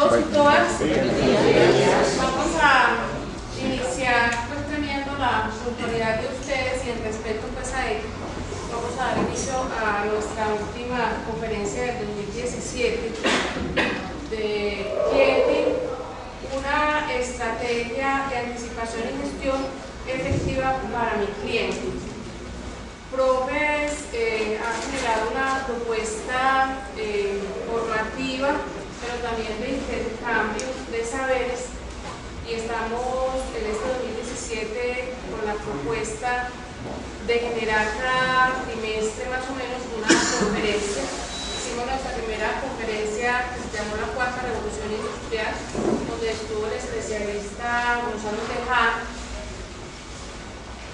todos y todas. Vamos a iniciar pues teniendo la puntualidad de ustedes y el respeto pues a ellos. Vamos a dar inicio a nuestra última conferencia del 2017 de cliente, una estrategia de anticipación y gestión efectiva para mi cliente. Profes ha generado una propuesta formativa, pero también de intercambio de saberes, y estamos en este 2017 con la propuesta de generar cada trimestre más o menos una conferencia. Hicimos nuestra primera conferencia que se llamó la Cuarta Revolución Industrial, donde estuvo el especialista Gonzalo Tejada,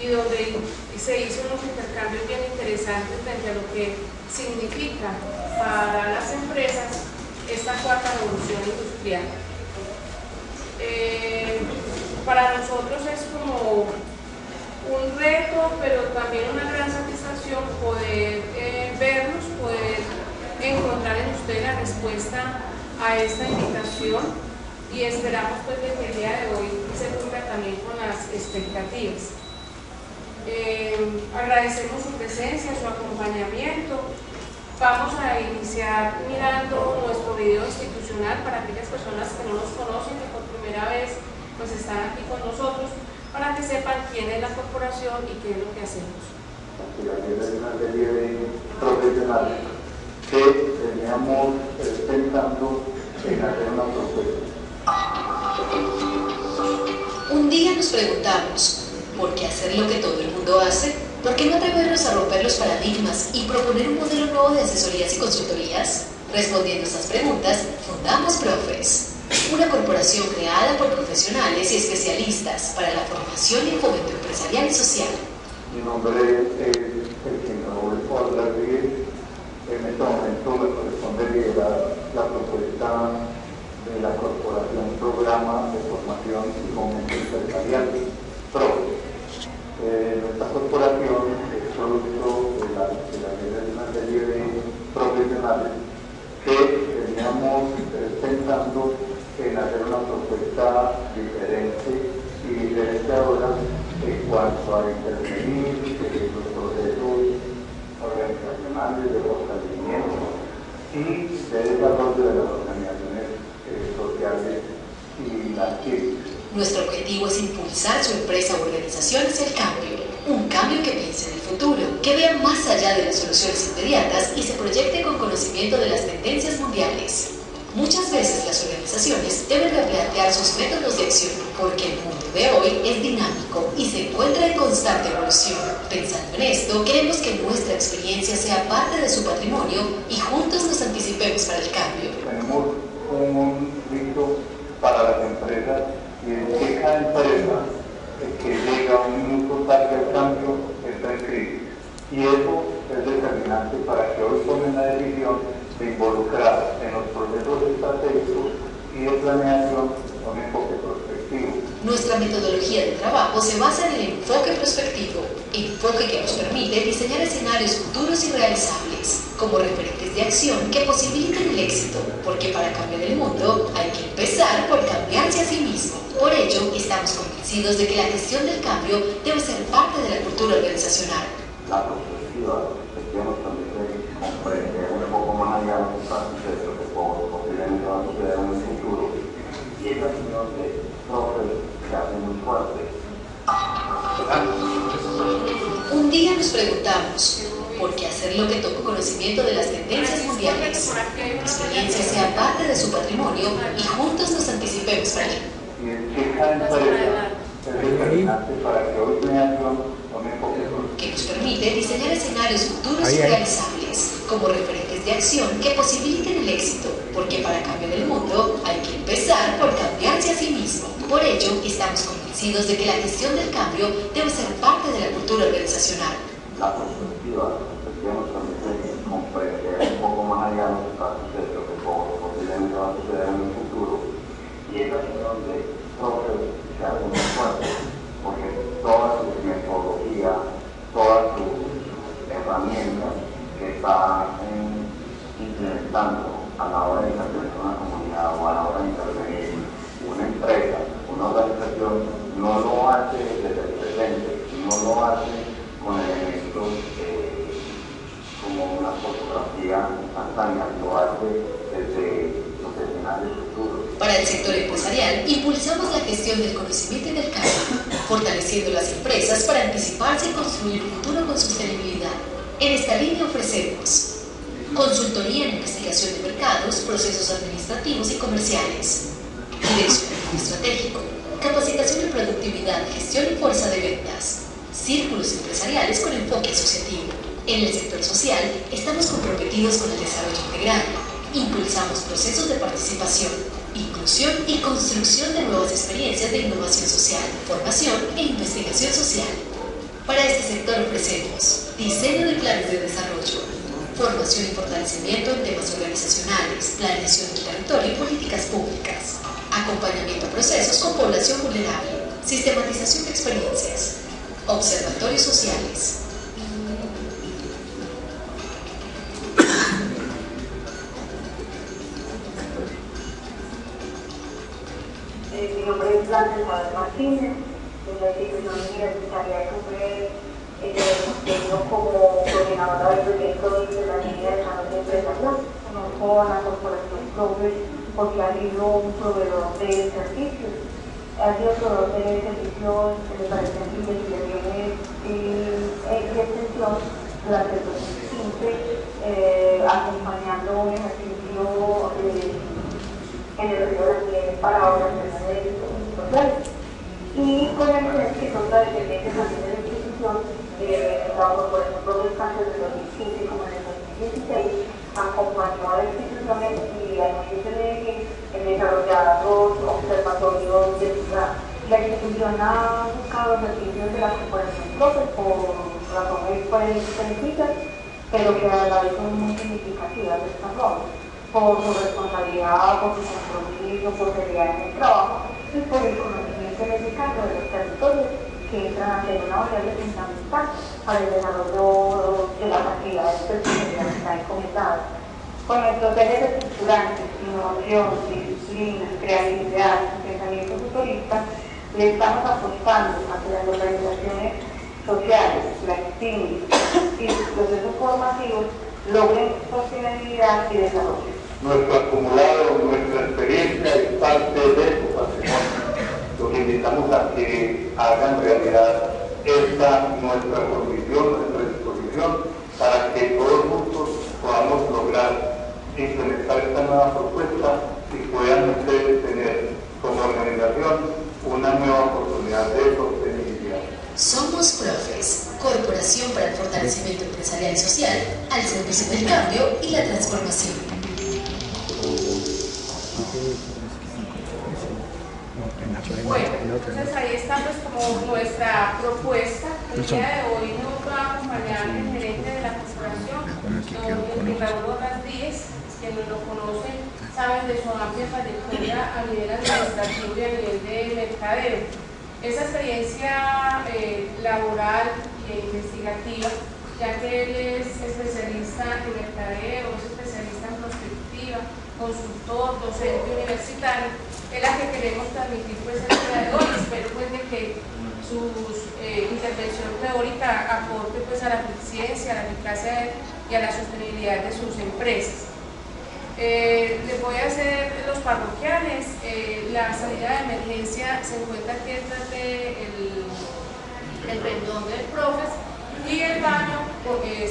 y donde se hizo unos intercambios bien interesantes frente a lo que significa para las empresas esta cuarta revolución industrial. Para nosotros es como un reto, pero también una gran satisfacción poder vernos, poder encontrar en usted la respuesta a esta invitación, y esperamos pues que el día de hoy se cumpla también con las expectativas. Agradecemos su presencia, su acompañamiento. Vamos a iniciar mirando nuestro video institucional para aquellas personas que no nos conocen, que por primera vez pues están aquí con nosotros, para que sepan quién es la corporación y qué es lo que hacemos. Es una serie de profesionales que teníamos pensando en hacer una propuesta. Un día nos preguntamos, ¿por qué hacer lo que todo el mundo hace? ¿Por qué no atrevernos a romper los paradigmas y proponer un modelo nuevo de asesorías y consultorías? Respondiendo estas preguntas, fundamos Profes, una corporación creada por profesionales y especialistas para la formación y el fomento empresarial y social. Mi nombre es el señor Rodolfo Aldrich. En este momento me corresponde liderar la propuesta de la corporación Programa de Formación y Fomento Empresarial, Profes. Nuestra corporación es producto de una serie de profesionales que veníamos pensando en hacer una propuesta diferente y diferenciadora en cuanto a intervenir los procesos organizacionales de fortalecimiento y de desarrollo de las organizaciones sociales y las TIC. Nuestro objetivo es impulsar su empresa o organización hacia el cambio. Un cambio que piense en el futuro, que vea más allá de las soluciones inmediatas y se proyecte con conocimiento de las tendencias mundiales. Muchas veces las organizaciones deben replantear sus métodos de acción, porque el mundo de hoy es dinámico y se encuentra en constante evolución. Pensando en esto, queremos que nuestra experiencia sea parte de su patrimonio y juntos nos anticipemos para el cambio. Tenemos un rito para las empresas, y es que cada empresa que llega a un minuto tarde al cambio está en crisis. Y eso es determinante para que hoy tomen la decisión de involucrar en los procesos estratégicos y de planeación un enfoque prospectivo. Nuestra metodología de trabajo se basa en el enfoque prospectivo, enfoque que nos permite diseñar escenarios futuros y realizables, como referentes de acción que posibiliten el éxito, porque para cambiar el mundo hay que empezar por cambiarse a sí mismo. Por ello, estamos convencidos de que la gestión del cambio debe ser parte de la cultura organizacional. La perspectiva efectivamente también comprende un poco más allá de los procesos que posiblemente van a suceder en el futuro, y es la opinión de Profes que hace muy fuerte. Un día nos preguntamos, ¿por qué hacer lo que toca conocimiento de las tendencias mundiales? Que la experiencia sea parte de su patrimonio y juntos nos anticipemos para ello. Y es que cada empresa es determinante para que hoy planeación tome enfoque que nos permite diseñar escenarios futuros y realizables, como referentes de acción que posibiliten el éxito, porque para cambiar el mundo hay que empezar por cambiarse a sí mismo. Por ello, estamos convencidos de que la gestión del cambio debe ser parte de la cultura organizacional. La perspectiva efectivamente también comprende un poco más allá de los procesos que posiblemente van a suceder en el futuro, y es la opinión de Profes que hace muy fuerte, porque toda su metodología, todas sus herramientas que está implementando a la hora de intervenir en una comunidad o a la hora de intervenir lo hace con elementos como una fotografía instantánea, lo hace desde los escenarios futuros. Para el sector empresarial, impulsamos la gestión del conocimiento y del cambio, fortaleciendo las empresas para anticiparse y construir un futuro con sostenibilidad. En esta línea ofrecemos consultoría en investigación de mercados, procesos administrativos y comerciales, direccionamiento estratégico, capacitación en productividad, gestión y fuerza de ventas, círculos empresariales con enfoque asociativo. En el sector social, estamos comprometidos con el desarrollo integral. Impulsamos procesos de participación, inclusión y construcción de nuevas experiencias de innovación social, formación e investigación social. Para este sector ofrecemos diseño de planes de desarrollo, formación y fortalecimiento en temas organizacionales, planeación del territorio y políticas públicas, acompañamiento a procesos con población vulnerable, sistematización de experiencias, observatorios sociales. Mi nombre es Blanca Isabel Martínez, de la institución universitaria Cumbre, tengo como coordinadora del proyecto de la línea de desarrollo empresarial. Conozco a la corporación Progress porque ha sido un proveedor de servicios. Ha sido proveedor de servicios de reparación de investigaciones y extensión durante el 2015, acompañando un ejercicio en el río de la Nieve para organizaciones sociales. Y con el ejercicio dependiente también de la institución, la corporación Progress tanto desde el 2015 como en el 2016, acompañó a las instituciones y al municipio de Medellín en desarrollar los observatorios de ciudad. La institución ha buscado los servicios de la corporación Progress por razones sencillas, pero que a la vez son muy significativas de estas obras, por su responsabilidad, por su compromiso, por seriedad en el trabajo y por el conocimiento en ese caso de los territorios que entran a ser una variable fundamental para el desarrollo de las actividades que están encomendadas. Con nuestros ejes estructurantes, innovación, disciplina, creatividad, pensamiento futurista, le estamos apostando a que las organizaciones sociales, las pymes y los procesos formativos logren sostenibilidad y desarrollo. Nuestro acumulado, nuestra experiencia es parte de su patrimonio. Los invitamos a que hagan realidad esta nuestra condición, nuestra disposición, para que todos juntos podamos lograr implementar esta nueva propuesta y puedan ustedes tener como organización una nueva oportunidad de sostenibilidad. Somos Profes, Corporación para el Fortalecimiento Empresarial y Social, al servicio del cambio y la transformación. Bueno, entonces ahí está pues como nuestra propuesta. El día de hoy nos va a acompañar el gerente de la corporación, don Raúl Ordaz Díez. Quienes lo conocen saben de su amplia trayectoria a nivel administrativo y a nivel de mercadeo. Esa experiencia laboral e investigativa, ya que él es especialista en mercadeo, es especialista en prospectiva, consultor, docente universitario, es la que queremos transmitir pues el día de hoy. Espero pues de que su intervención teórica aporte pues a la eficiencia, a la eficacia y a la sostenibilidad de sus empresas. Les voy a hacer los parroquiales. La salida de emergencia se encuentra aquí detrás del pendón del Profes y el baño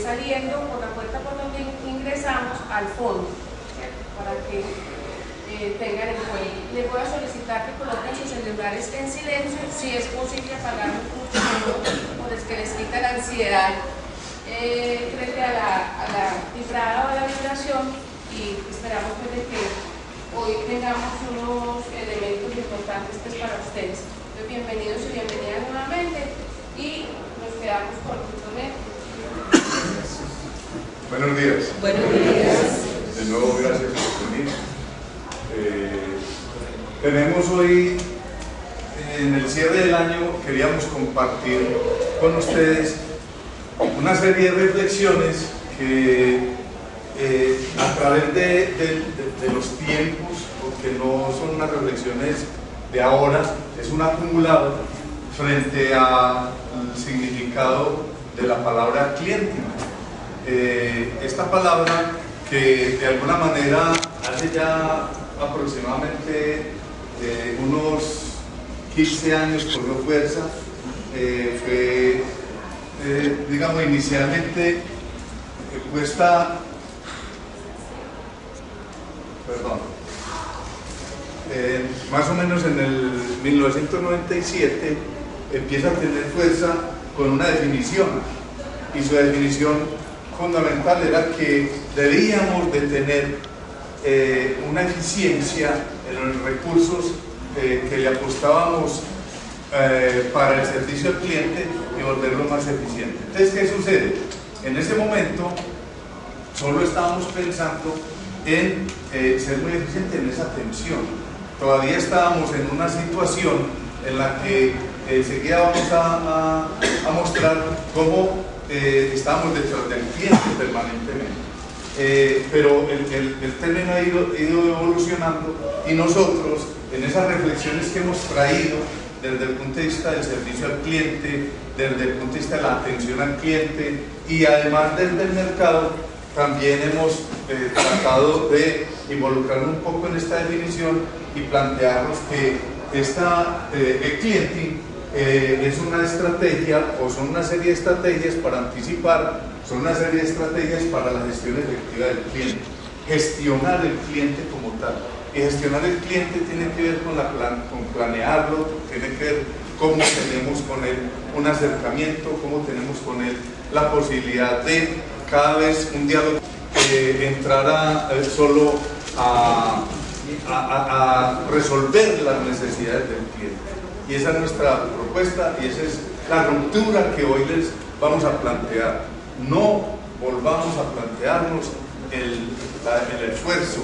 saliendo por la puerta por donde ingresamos al fondo, ¿cierto? Para que tengan en cuenta. Les voy a solicitar que coloquen sus celulares en silencio, si es posible apagarlos un segundo, por es que les quita la ansiedad frente a la vibrada o a la vibración, y esperamos pues de que hoy tengamos unos elementos importantes pues para ustedes. Entonces, bienvenidos y bienvenidas nuevamente y nos quedamos con el Buenos días. Buenos días. De nuevo, gracias por venir. Tenemos hoy, en el cierre del año, queríamos compartir con ustedes una serie de reflexiones que a través de los tiempos, porque no son unas reflexiones de ahora, es un acumulado, frente al significado de la palabra cliente. Esta palabra que de alguna manera hace ya aproximadamente unos 15 años cogió fuerza, fue, digamos, inicialmente puesta, más o menos en el 1997 empieza a tener fuerza con una definición, y su definición fundamental era que debíamos de tener una eficiencia en los recursos que le apostábamos para el servicio al cliente y volverlo más eficiente. Entonces, ¿qué sucede? En ese momento solo estábamos pensando en ser muy eficiente en esa atención. Todavía estábamos en una situación en la que enseguida vamos a mostrar cómo estábamos detrás del cliente permanentemente. Pero el término ha ido evolucionando, y nosotros en esas reflexiones que hemos traído desde el punto de vista del servicio al cliente, desde el punto de vista de la atención al cliente, y además desde el mercado, también hemos tratado de involucrarnos un poco en esta definición y plantearnos que el clienting es una estrategia, o son una serie de estrategias para anticipar, son una serie de estrategias para la gestión efectiva del cliente, gestionar el cliente como tal. Y gestionar el cliente tiene que ver con planearlo, tiene que ver cómo tenemos con él un acercamiento, cómo tenemos con él la posibilidad de cada vez un diálogo entrar solo a resolver las necesidades del cliente. Y esa es nuestra propuesta, y esa es la ruptura que hoy les vamos a plantear. No volvamos a plantearnos el esfuerzo,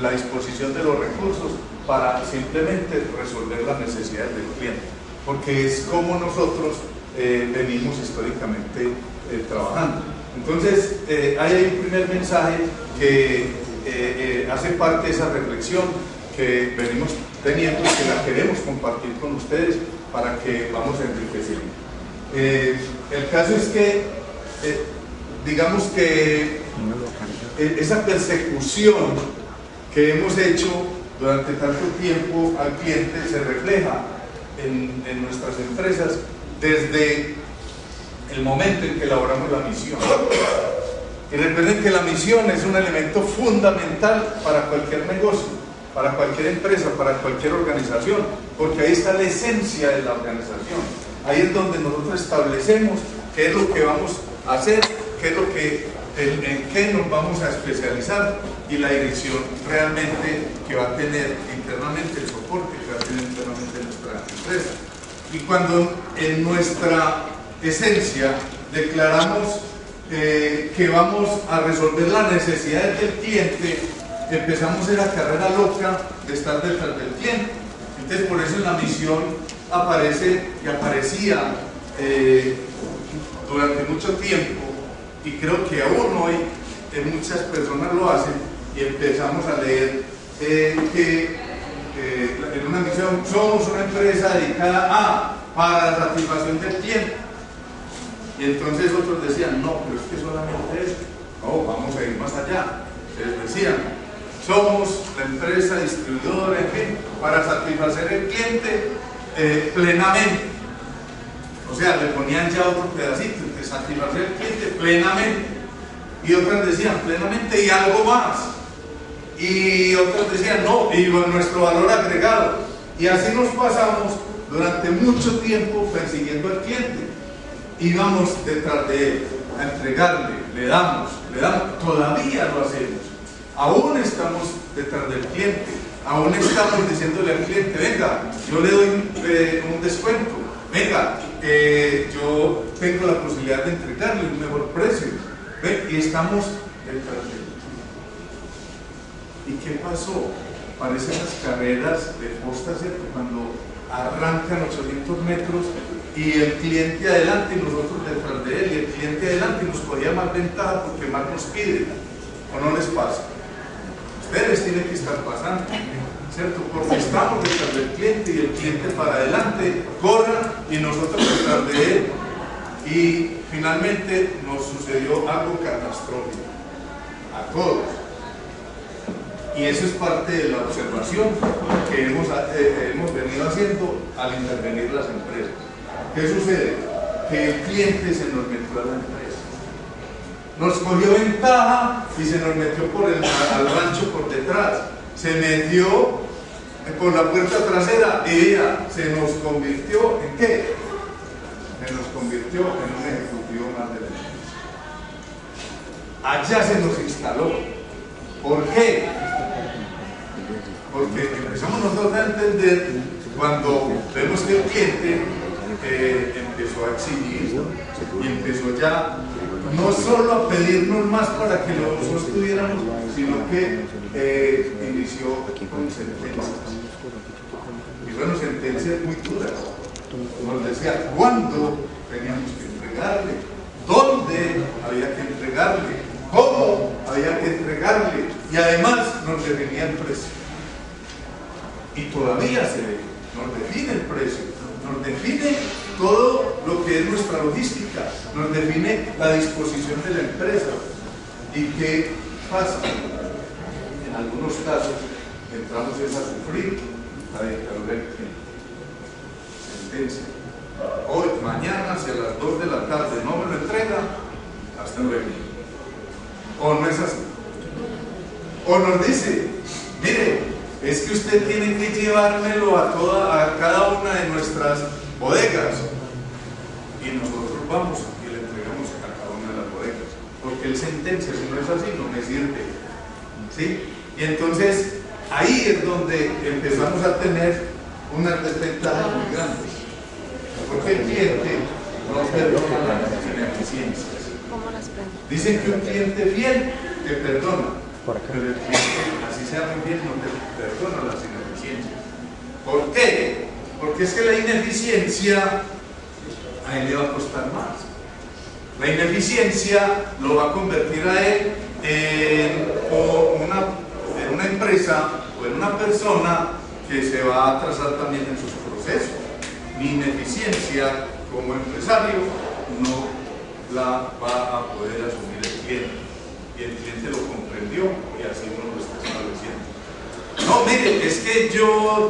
la disposición de los recursos para simplemente resolver las necesidades del cliente, porque es como nosotros venimos históricamente trabajando. Entonces, hay un primer mensaje que hace parte de esa reflexión que venimos teniendo, que la queremos compartir con ustedes para que vamos enriqueciendo. El caso es que, digamos que esa persecución que hemos hecho durante tanto tiempo al cliente se refleja en nuestras empresas desde el momento en que elaboramos la misión. Y recuerden que la misión es un elemento fundamental para cualquier negocio, para cualquier empresa, para cualquier organización, porque ahí está la esencia de la organización. Ahí es donde nosotros establecemos qué es lo que vamos a hacer, en qué nos vamos a especializar, y la dirección realmente que va a tener internamente, el soporte que va a tener internamente nuestra empresa. Y cuando en nuestra esencia declaramos que vamos a resolver las necesidades del cliente, empezamos en la carrera loca de estar detrás del cliente. Entonces, por eso en la misión aparece y aparecía durante mucho tiempo, y creo que aún hoy muchas personas lo hacen, y empezamos a leer que en una misión somos una empresa dedicada para la satisfacción del cliente. Y entonces otros decían, no, pero es que solamente eso, no, vamos a ir más allá. Les decían, somos la empresa distribuidora, en fin, para satisfacer el cliente plenamente. O sea, le ponían ya otro pedacito, de satisfacer el cliente plenamente. Y otras decían, plenamente y algo más. Y otras decían, no, y nuestro valor agregado. Y así nos pasamos durante mucho tiempo persiguiendo al cliente. Íbamos detrás de él, a entregarle, le damos, todavía lo hacemos. Aún estamos detrás del cliente, aún estamos diciéndole al cliente, venga, yo le doy un descuento, venga, yo tengo la posibilidad de entregarle un mejor precio. Y estamos detrás de él. ¿Y qué pasó? Parecen las carreras de posta, ¿cierto? Cuando arrancan 800 metros y el cliente adelante y nosotros detrás de él, y el cliente adelante nos cogía más ventaja porque más nos pide, ¿o no les pasa? Ustedes tienen que estar pasando, ¿cierto? Porque estamos detrás del cliente y el cliente para adelante, corra y nosotros detrás de él. Y finalmente nos sucedió algo catastrófico a todos. Y eso es parte de la observación que hemos venido haciendo al intervenir las empresas. ¿Qué sucede? Que el cliente se nos metió a la empresa. Nos cogió ventaja y se nos metió al rancho por detrás. Se metió por la puerta trasera y ella se nos convirtió ¿en qué? Se nos convirtió en un ejecutivo más de la empresa. Allá se nos instaló. ¿Por qué? Porque empezamos nosotros a entender cuando vemos que el cliente empezó a exigir y empezó ya no solo a pedirnos más para que lo sostuviéramos, sino que inició con sentencias. Y bueno, sentencias muy duras. Nos decía cuándo teníamos que entregarle, dónde había que entregarle, cómo había que entregarle, y además nos definía el precio. Y todavía nos define el precio, nos define todo lo que es nuestra logística, nos define la disposición de la empresa. ¿Y qué pasa? En algunos casos entramos a sufrir la dictadura del cliente. Sentencia. Hoy, mañana, si a las 2 de la tarde no me lo entrega, hasta luego. O no es así. O nos dice, mire, es que usted tiene que llevármelo a cada una de nuestras bodegas. Y nosotros vamos y le entregamos a cada una de las bodegas. Porque él sentencia, si no es así, no me sirve. ¿Sí? Y entonces, ahí es donde empezamos a tener unas desventajas muy grandes. Porque el cliente no perdona las ineficiencias. Dicen que un cliente fiel te perdona, pero el cliente, así sea muy fiel, no te perdona las ineficiencias. ¿Por qué? Porque es que la ineficiencia a él le va a costar más. La ineficiencia lo va a convertir a él en una empresa o en una persona que se va a atrasar también en sus procesos. Mi ineficiencia como empresario no la va a poder asumir el cliente, y el cliente lo comprendió y así uno lo está estableciendo. No, mire, es que yo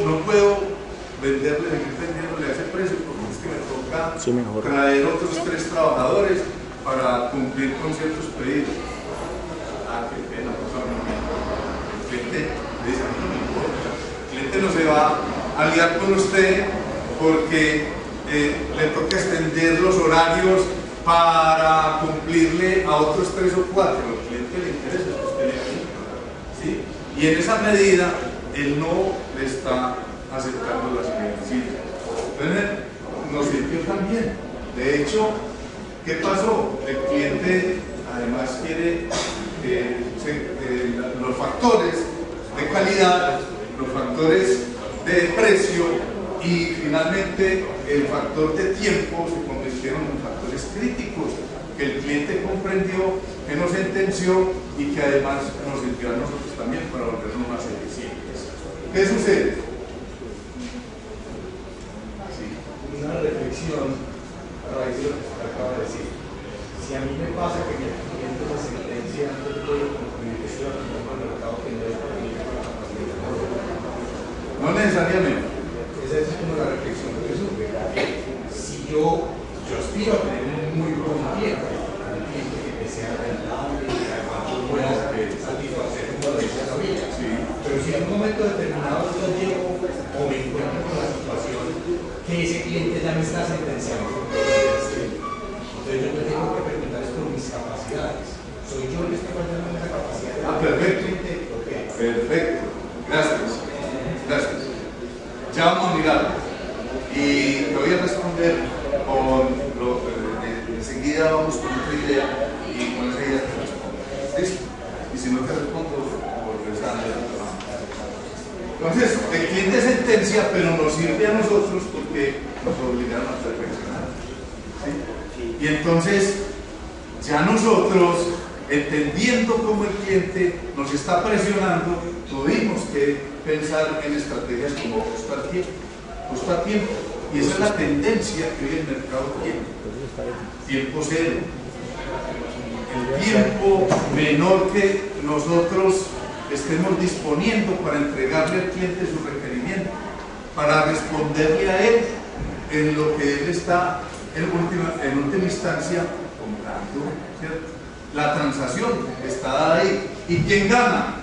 no puedo seguir vendiéndole a ese precio porque es que me toca traer otros 3 trabajadores para cumplir con ciertos pedidos. Ah, qué pena, pues el cliente le dice, a mí no me importa, el cliente no se va a liar con usted porque le toca extender los horarios para cumplirle a otros 3 o 4. Al cliente le interesa que usted le cumpla, ¿sí? Y en esa medida él no le está aceptando las ineficiencias. Entonces nos sirvió también. De hecho, ¿qué pasó? El cliente además quiere los factores de calidad, los factores de precio y finalmente el factor de tiempo se convirtieron en factores críticos que el cliente comprendió, que nos sentenció y que además nos sirvió a nosotros también para volvernos más eficientes. ¿Qué sucede? Sí, una reflexión a raíz de lo que usted acaba de decir. Si a mí me pasa que mi cliente me sentencia, yo puedo concluir que estoy aplicando al mercado que no es disponible con la capacidad de No necesariamente. Esa es como la reflexión que surge. Si yo aspiro a tener un muy buen cliente, un cliente que me sea rentable, que además pueda satisfacer como lo dice la vida. Sí. Pero si en un momento determinado yo llego o me encuentro con la situación que ese cliente ya me está sentenciando, entonces yo me tengo que preguntar por mis capacidades. ¿Soy yo el que estoy fallando en esa capacidad? Perfecto. Okay. Perfecto. Gracias. Ya vamos a mirar. Y te voy a responder con enseguida vamos con otra idea y con esa idea te respondo. ¿Listo? Y si no te respondo, volverás a leer. Entonces, el cliente sentencia, pero nos sirve a nosotros porque nos obligaron a perfeccionar. ¿Sí? Y entonces, ya nosotros entendiendo cómo el cliente nos está presionando, tuvimos que pensar en estrategias como costo a tiempo. Y esa es la tendencia que hoy el mercado tiene. Tiempo cero. El tiempo menor que nosotros estemos disponiendo para entregarle al cliente su requerimiento, para responderle a él en lo que él está en última instancia comprando, ¿cierto? La transacción está ahí. ¿Y quién gana?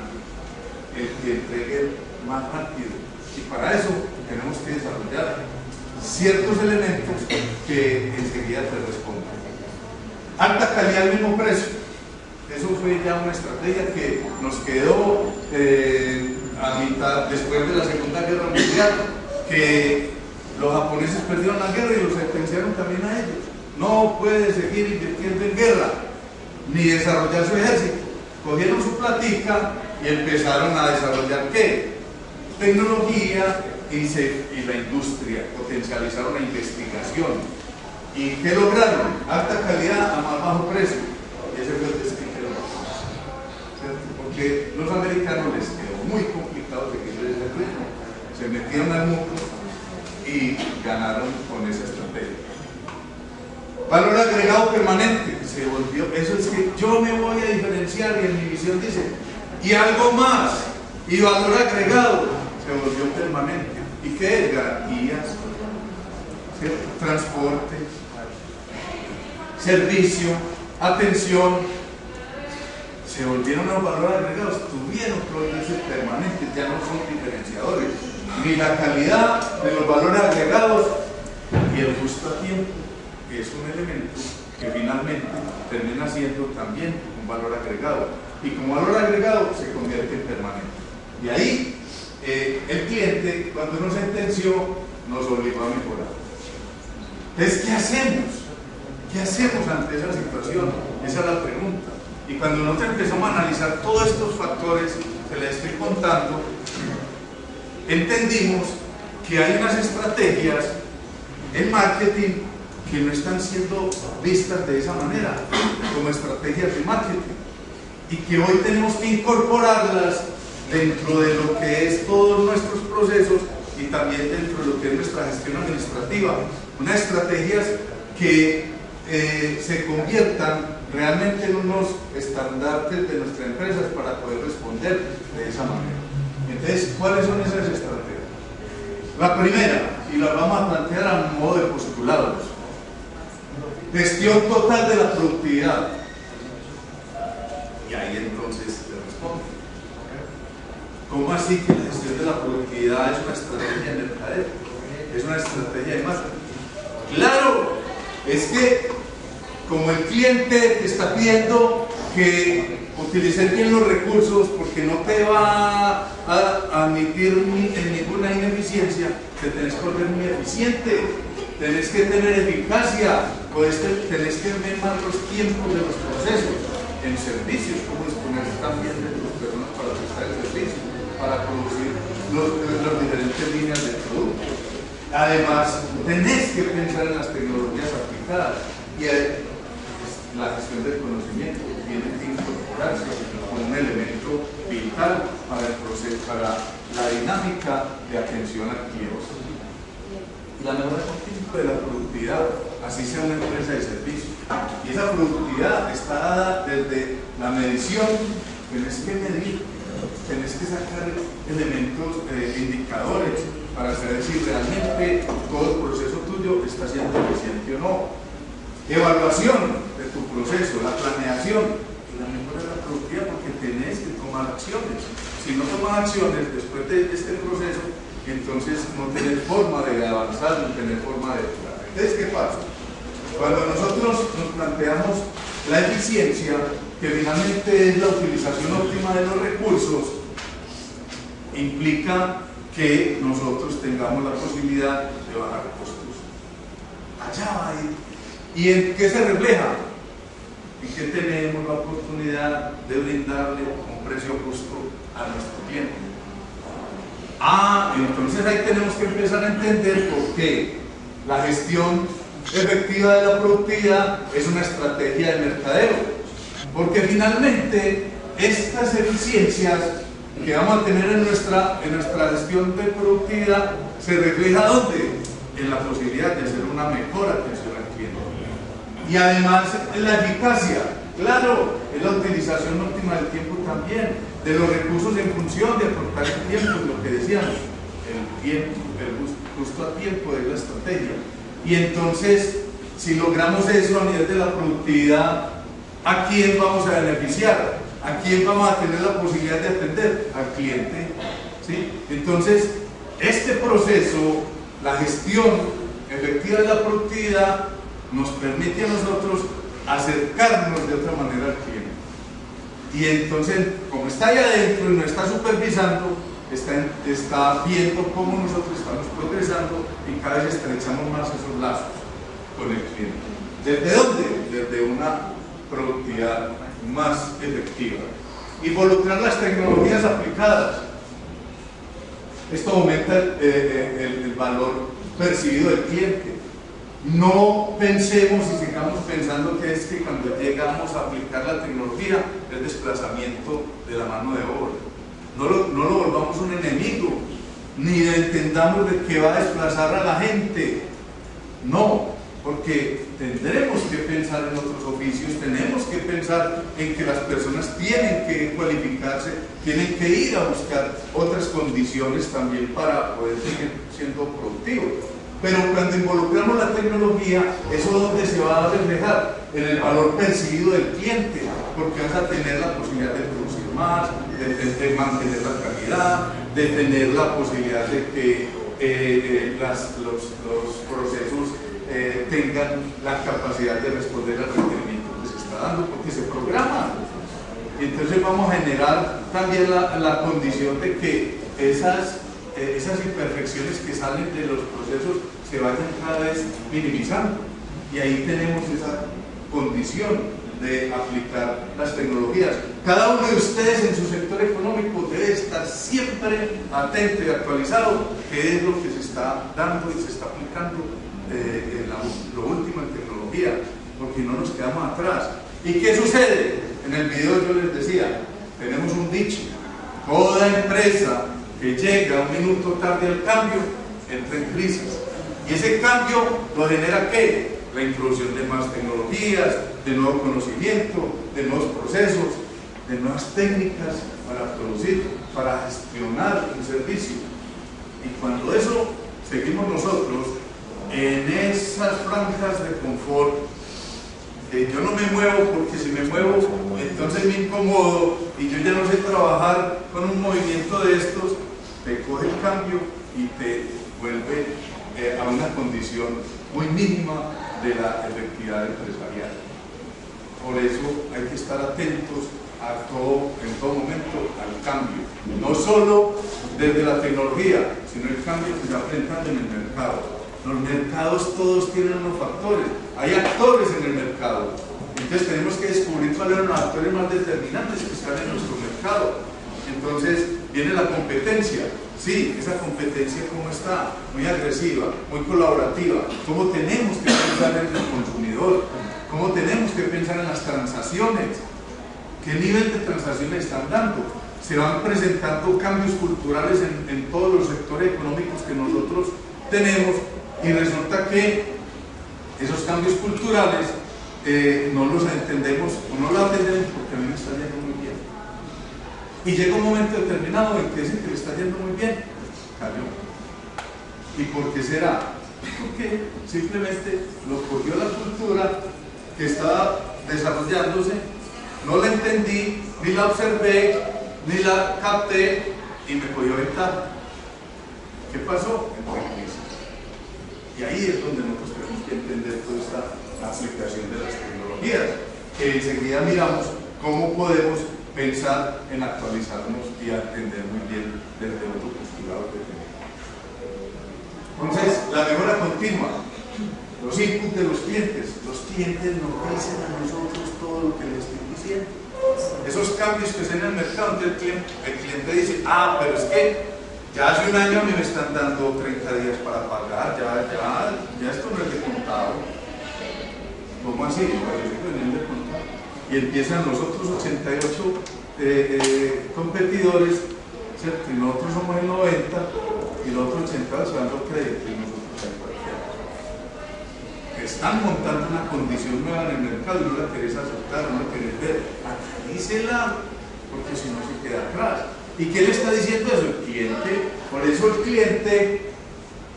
El que entregue más rápido. Y para eso tenemos que desarrollar ciertos elementos que enseguida te responden. Alta calidad al mismo precio. Eso fue ya una estrategia que nos quedó a mitad, después de la Segunda Guerra Mundial, que los japoneses perdieron la guerra y los sentenciaron también a ellos. No puede seguir invirtiendo en guerra ni desarrollar su ejército. Cogieron su platica y empezaron a desarrollar ¿qué? Tecnología y la industria, potencializaron la investigación. ¿Y qué lograron? Alta calidad a más bajo precio. Y ese fue el destino que logramos, ¿cierto? Porque los americanos les quedó muy complicado seguir ese ritmo. Se metieron al mundo y ganaron con esa estrategia. Valor agregado permanente, se volvió, eso es que yo me voy a diferenciar y en mi visión dice, y algo más, y valor agregado, se volvió permanente. ¿Y qué es? Garantías, ¿cierto? Transporte, servicio, atención, se volvieron los valores agregados, tuvieron que volverse permanentes, ya no son diferenciadores, ni la calidad de los valores agregados y el justo a tiempo, que es un elemento que finalmente termina siendo también un valor agregado, y como valor agregado se convierte en permanente. Y ahí el cliente, cuando nos sentenció, nos obligó a mejorar. Entonces, ¿qué hacemos? ¿Qué hacemos ante esa situación? Esa es la pregunta. Y cuando nosotros empezamos a analizar todos estos factores que les estoy contando, entendimos que hay unas estrategias en marketing que no están siendo vistas de esa manera, como estrategias de marketing, y que hoy tenemos que incorporarlas dentro de lo que es todos nuestros procesos y también dentro de lo que es nuestra gestión administrativa. Unas estrategias que se conviertan realmente en unos estandartes de nuestras empresas para poder responder de esa manera. Entonces, ¿cuáles son esas estrategias? La primera, y la vamos a plantear a modo de postulados: gestión total de la productividad. Y ahí entonces te respondo. ¿Cómo así que la gestión de la productividad es una estrategia de mercadeo? Es una estrategia de marketing. Claro, es que como el cliente te está pidiendo que utilices bien los recursos porque no te va a admitir ninguna ineficiencia, te tenés que volver muy eficiente, tenés que tener eficacia, tenés que ver más los tiempos de los procesos en servicios, como disponer también de tus personas para prestar el servicio, para producir las diferentes líneas de producto. Además, tenés que pensar en las tecnologías aplicadas y la gestión del conocimiento tiene que incorporarse como un elemento vital para el proceso, para la dinámica de atención al cliente. Y la mejora continua de la productividad, así sea una empresa de servicio. Y esa productividad está dada desde la medición. Tenés que medir, tenés que sacar elementos, indicadores para saber si realmente todo el proceso tuyo está siendo eficiente o no. Evaluación de tu proceso, la planeación y la mejora de la productividad, porque tenés que tomar acciones. Si no tomas acciones después de este proceso, entonces no tenés forma de avanzar, no tenés forma de mejorar. Entonces, ¿qué pasa? Cuando nosotros nos planteamos la eficiencia, que finalmente es la utilización óptima de los recursos, implica que nosotros tengamos la posibilidad de bajar costos. Allá va a ir. ¿Y en qué se refleja? En que tenemos la oportunidad de brindarle un precio justo a nuestro cliente. Entonces ahí tenemos que empezar a entender por qué la gestión efectiva de la productividad es una estrategia de mercadeo. porque finalmente estas eficiencias que vamos a tener en nuestra gestión de productividad se refleja ¿dónde? En la posibilidad de hacer una mejor atención al cliente. Y además en la eficacia, claro, es la utilización óptima del tiempo también, de los recursos en función de aportar el tiempo, lo que decíamos, el tiempo, el justo a tiempo es la estrategia. Y entonces, si logramos eso a nivel de la productividad, ¿a quién vamos a beneficiar? ¿A quién vamos a tener la posibilidad de atender? Al cliente, ¿sí? Entonces, este proceso, la gestión efectiva de la productividad, nos permite a nosotros acercarnos de otra manera al cliente. Y entonces, como está ahí adentro y nos está supervisando, está viendo cómo nosotros estamos progresando y cada vez estrechamos más esos lazos con el cliente. ¿Desde dónde? Desde una productividad más efectiva. Involucrar las tecnologías aplicadas. Esto aumenta el valor percibido del cliente. No pensemos y sigamos pensando que es que cuando llegamos a aplicar la tecnología es desplazamiento de la mano de obra. No lo volvamos un enemigo, ni entendamos de que va a desplazar a la gente. No, porque tendremos que pensar en otros oficios, tenemos que pensar en que las personas tienen que cualificarse, tienen que ir a buscar otras condiciones también para poder seguir siendo productivos. Pero cuando involucramos la tecnología, ¿eso dónde se va a reflejar? En el valor percibido del cliente, porque vas a tener la posibilidad de producir más, de mantener la calidad, de tener la posibilidad de que los procesos tengan la capacidad de responder al requerimiento que se está dando, porque se programa. Y entonces vamos a generar también la condición de que esas imperfecciones que salen de los procesos se vayan cada vez minimizando. Y ahí tenemos esa condición de aplicar las tecnologías. Cada uno de ustedes en su sector económico debe estar siempre atento y actualizado qué es lo que se está dando y se está aplicando lo último en tecnología, porque no nos quedamos atrás. ¿Y qué sucede? En el video yo les decía, tenemos un dicho: toda empresa que llega un minuto tarde al cambio entra en crisis. Y ese cambio lo genera ¿qué? La introducción de más tecnologías, de nuevo conocimiento, de nuevos procesos, de nuevas técnicas para producir, para gestionar un servicio. Y cuando eso seguimos nosotros en esas franjas de confort, yo no me muevo porque si me muevo entonces me incomodo y yo ya no sé trabajar con un movimiento de estos, te coge el cambio y te vuelve a una condición muy mínima de la efectividad empresarial. Por eso hay que estar atentos en todo momento al cambio, no solo desde la tecnología, sino el cambio que se está enfrentando en el mercado. Los mercados todos tienen unos factores, hay actores en el mercado, entonces tenemos que descubrir cuáles son los actores más determinantes que están en nuestro mercado. Entonces viene la competencia. Sí, esa competencia cómo está, muy agresiva, muy colaborativa. ¿Cómo tenemos que pensar en el consumidor? ¿Cómo tenemos que pensar en las transacciones? ¿Qué nivel de transacciones están dando? Se van presentando cambios culturales en todos los sectores económicos que nosotros tenemos, y resulta que esos cambios culturales no los entendemos o no los atendemos porque a mí me está yendo muy bien. Y llega un momento determinado en que ese que le está yendo muy bien cayó. ¿Y por qué será? Porque simplemente lo cogió la cultura que estaba desarrollándose, no la entendí, ni la observé, ni la capté y me cogió ventaja. ¿Qué pasó? Entró en crisis. Y ahí es donde nosotros tenemos que entender toda esta aplicación de las tecnologías, que enseguida miramos cómo podemos pensar en actualizarnos y atender muy bien desde otro postulado que tenemos. Entonces, la mejora continua, los inputs de los clientes nos dicen a nosotros todo lo que les estoy diciendo. Esos cambios que se en el mercado, el cliente dice, pero es que ya hace un año a mí me están dando 30 días para pagar, ya esto no es de contado. ¿Cómo así? Yo digo, no es de contado. y empiezan los otros 88 competidores, ¿cierto? Y nosotros somos el 90 y los otros 80 se dan los créditos y nosotros el cualquiera. Están montando una condición nueva en el mercado y no la querés aceptar, no la querés ver, analícela, porque si no se queda atrás. ¿Y qué le está diciendo eso? El cliente. Por eso el cliente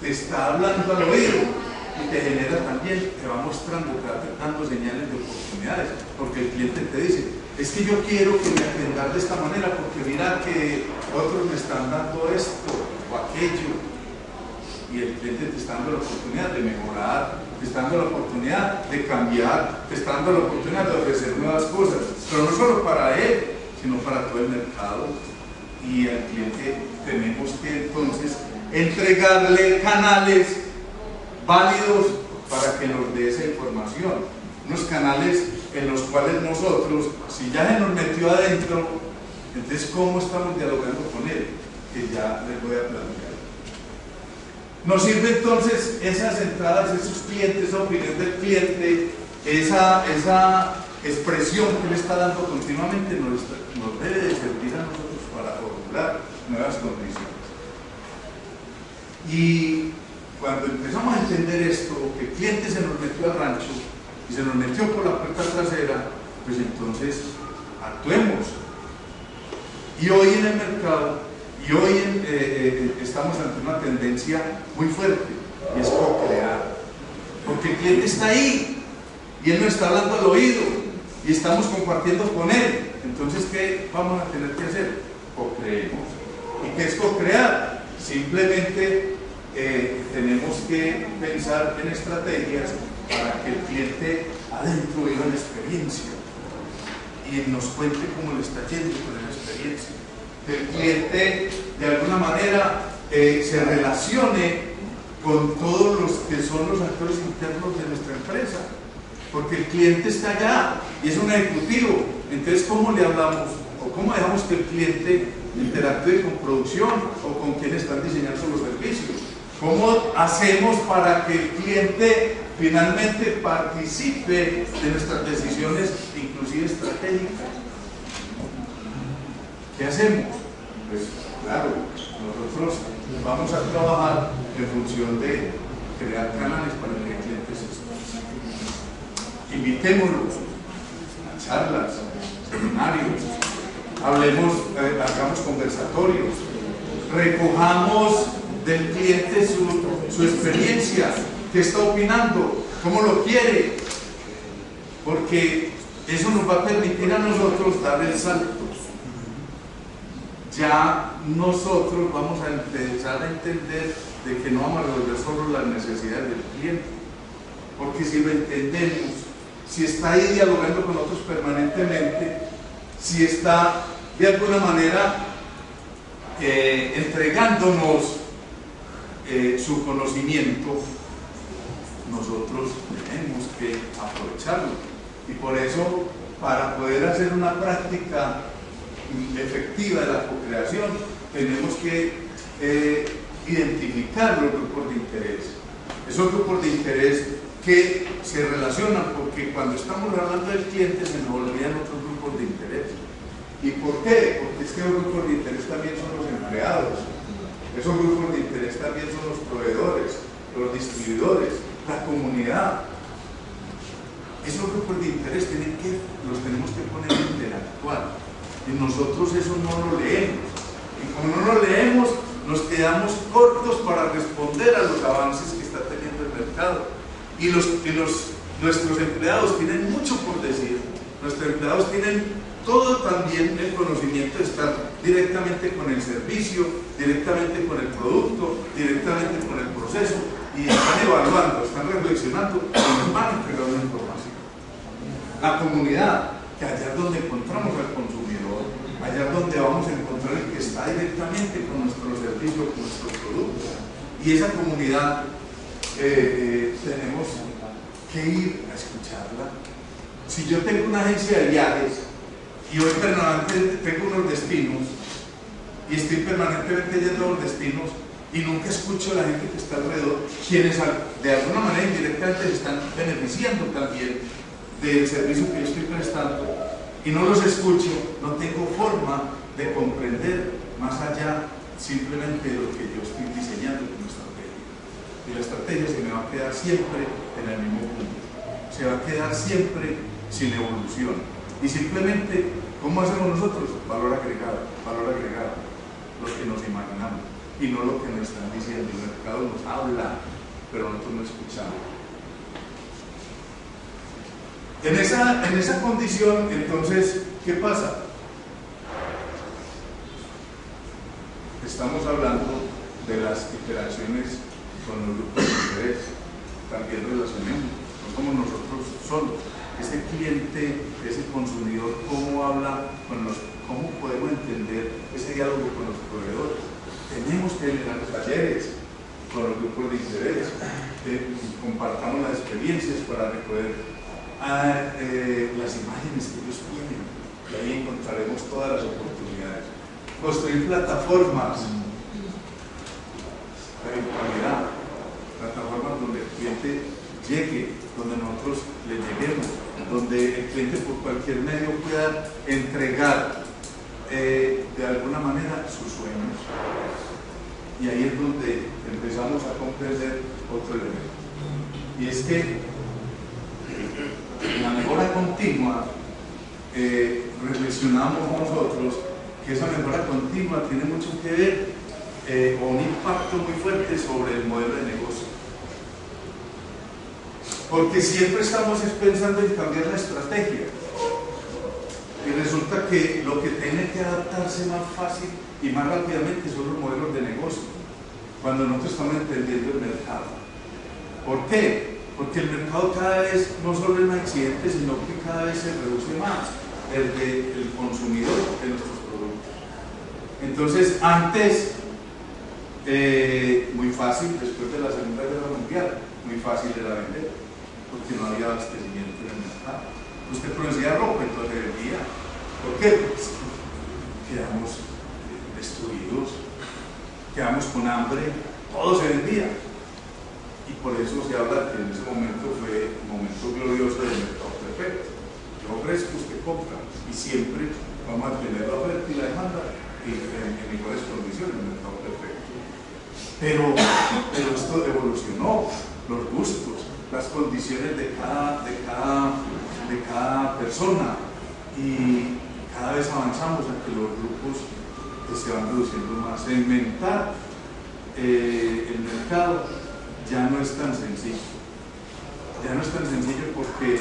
te está hablando al oído y te genera también, te va mostrando, te va dando señales de oportunidades, porque el cliente te dice, es que yo quiero que me atiendan de esta manera porque mira que otros me están dando esto o aquello, y el cliente te está dando la oportunidad de mejorar, te está dando la oportunidad de cambiar, te está dando la oportunidad de ofrecer nuevas cosas, pero no solo para él, sino para todo el mercado. Y al cliente tenemos que entonces entregarle canales válidos para que nos dé esa información, unos canales en los cuales nosotros, si ya se nos metió adentro, entonces ¿cómo estamos dialogando con él? Que ya les voy a plantear. Nos sirve entonces esas entradas, esos clientes, esa opinión del cliente, esa expresión que le está dando continuamente, nos debe de servir a nosotros para formular nuevas condiciones. Y cuando empezamos a entender esto, que el cliente se nos metió al rancho y se nos metió por la puerta trasera, pues entonces actuemos. Y hoy en el mercado, y hoy estamos ante una tendencia muy fuerte, y es co-crear. Porque el cliente está ahí, y él nos está hablando al oído, y estamos compartiendo con él. Entonces, ¿qué vamos a tener que hacer? Co-creemos. ¿Y qué es co-crear? Simplemente tenemos que pensar en estrategias para que el cliente adentro viva la experiencia y nos cuente cómo le está yendo con la experiencia. Que el cliente de alguna manera se relacione con todos los que son los actores internos de nuestra empresa, porque el cliente está allá y es un ejecutivo. Entonces, ¿cómo le hablamos o cómo dejamos que el cliente interactúe con producción o con quienes están diseñando los servicios? ¿Cómo hacemos para que el cliente finalmente participe de nuestras decisiones, inclusive estratégicas? ¿Qué hacemos? Pues claro, nosotros vamos a trabajar en función de crear canales para que el cliente se exprese. Invitémoslos a charlas, seminarios, hablemos, hagamos conversatorios, recojamos del cliente su experiencia, qué está opinando, cómo lo quiere, porque eso nos va a permitir a nosotros dar el salto. Ya nosotros vamos a empezar a entender de que no vamos a resolver solo las necesidades del cliente, porque si lo entendemos, si está ahí dialogando con nosotros permanentemente, si está de alguna manera entregándonos su conocimiento, nosotros tenemos que aprovecharlo. Y por eso, para poder hacer una práctica efectiva de la co-creación, tenemos que identificar los grupos de interés. Esos grupos de interés que se relacionan, porque cuando estamos hablando del cliente se nos olvidan otros grupos de interés. ¿Y por qué? Porque es que los grupos de interés también son los empleados, esos grupos de interés también son los proveedores, los distribuidores, la comunidad. Esos grupos de interés los tenemos que poner a interactuar, y nosotros eso no lo leemos, y como no lo leemos nos quedamos cortos para responder a los avances que está teniendo el mercado, y nuestros empleados tienen mucho por decir. Nuestros empleados tienen todo también el conocimiento de estar directamente con el servicio, directamente con el producto, directamente con el proceso, y están evaluando, están reflexionando y nos van a entregar una información. La comunidad, que allá es donde encontramos al consumidor, allá es donde vamos a encontrar el que está directamente con nuestro servicio, con nuestro producto, y esa comunidad tenemos que ir a escucharla. Si yo tengo una agencia de viajes y hoy permanentemente tengo unos destinos y estoy permanentemente yendo a los destinos y nunca escucho a la gente que está alrededor, quienes de alguna manera indirectamente se están beneficiando también del servicio que yo estoy prestando, y no los escucho, no tengo forma de comprender más allá simplemente de lo que yo estoy diseñando como estrategia. Y la estrategia se me va a quedar siempre en el mismo punto, se va a quedar siempre sin evolución. Y simplemente, ¿cómo hacemos nosotros? Valor agregado, lo que nos imaginamos y no lo que nos están diciendo. El mercado nos habla, pero nosotros no escuchamos. En esa condición, entonces, ¿qué pasa? Estamos hablando de las interacciones con los grupos de interés. También relacionemos, no somos nosotros solos. Ese cliente, ese consumidor, ¿cómo habla con cómo podemos entender ese diálogo con los proveedores? Tenemos que generar talleres con los grupos de interés, compartamos las experiencias para recoger las imágenes que ellos tienen, y ahí encontraremos todas las oportunidades. Construir plataformas de virtualidad, plataformas donde el cliente llegue, donde nosotros le lleguemos, donde el cliente por cualquier medio pueda entregar de alguna manera sus sueños. Y ahí es donde empezamos a comprender otro elemento, y es que la mejora continua, reflexionamos nosotros que esa mejora continua tiene mucho que ver con un impacto muy fuerte sobre el modelo de negocio, porque siempre estamos pensando en cambiar la estrategia y resulta que lo que tiene que adaptarse más fácil y más rápidamente son los modelos de negocio, cuando nosotros estamos entendiendo el mercado. ¿Por qué? Porque el mercado cada vez no solo es más exigente, sino que cada vez se reduce más desde el consumidor de nuestros productos. Entonces, antes, muy fácil, después de la Segunda Guerra Mundial, muy fácil era vender, porque no había abastecimiento en el mercado. Usted producía ropa, entonces vendía. ¿Por qué? Pues, quedamos destruidos, quedamos con hambre, todo se vendía. Y por eso se habla que en ese momento fue un momento glorioso del mercado perfecto. Yo ofrezco, usted compra, y siempre vamos a tener la oferta y la demanda en iguales condiciones, el mercado perfecto. Pero esto evolucionó, los gustos, las condiciones de cada persona, y cada vez avanzamos a que los grupos se van reduciendo más. Segmentar el mercado ya no es tan sencillo. Ya no es tan sencillo porque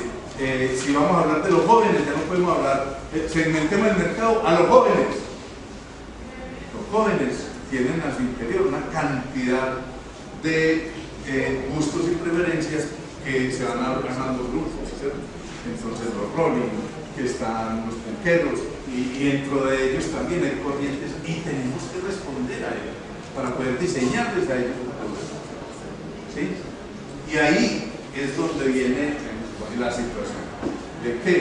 si vamos a hablar de los jóvenes, ya no podemos hablar, segmentemos el mercado a los jóvenes. Los jóvenes tienen a su interior una cantidad de gustos y preferencias que se van ganando grupos, ¿cierto? Entonces los rolling, que están los punqueros, y dentro de ellos también hay corrientes, y tenemos que responder a ellos para poder diseñarles a ellos un producto. ¿Sí? Y ahí es donde viene la situación de que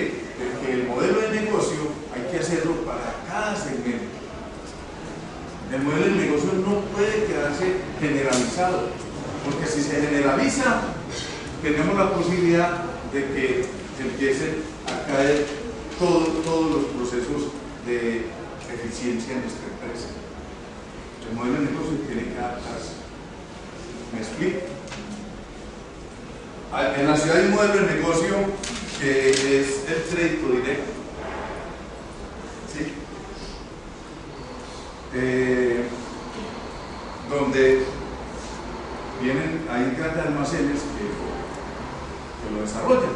el modelo de negocio hay que hacerlo para cada segmento. El modelo de negocio no puede quedarse generalizado, porque si se generaliza tenemos la posibilidad de que empiecen a caer todos los procesos de eficiencia en nuestra empresa. El modelo de negocio tiene que adaptarse. ¿Me explico? En la ciudad hay un modelo de negocio que es el crédito directo. ¿Sí? Donde hay grandes almacenes que lo desarrollan.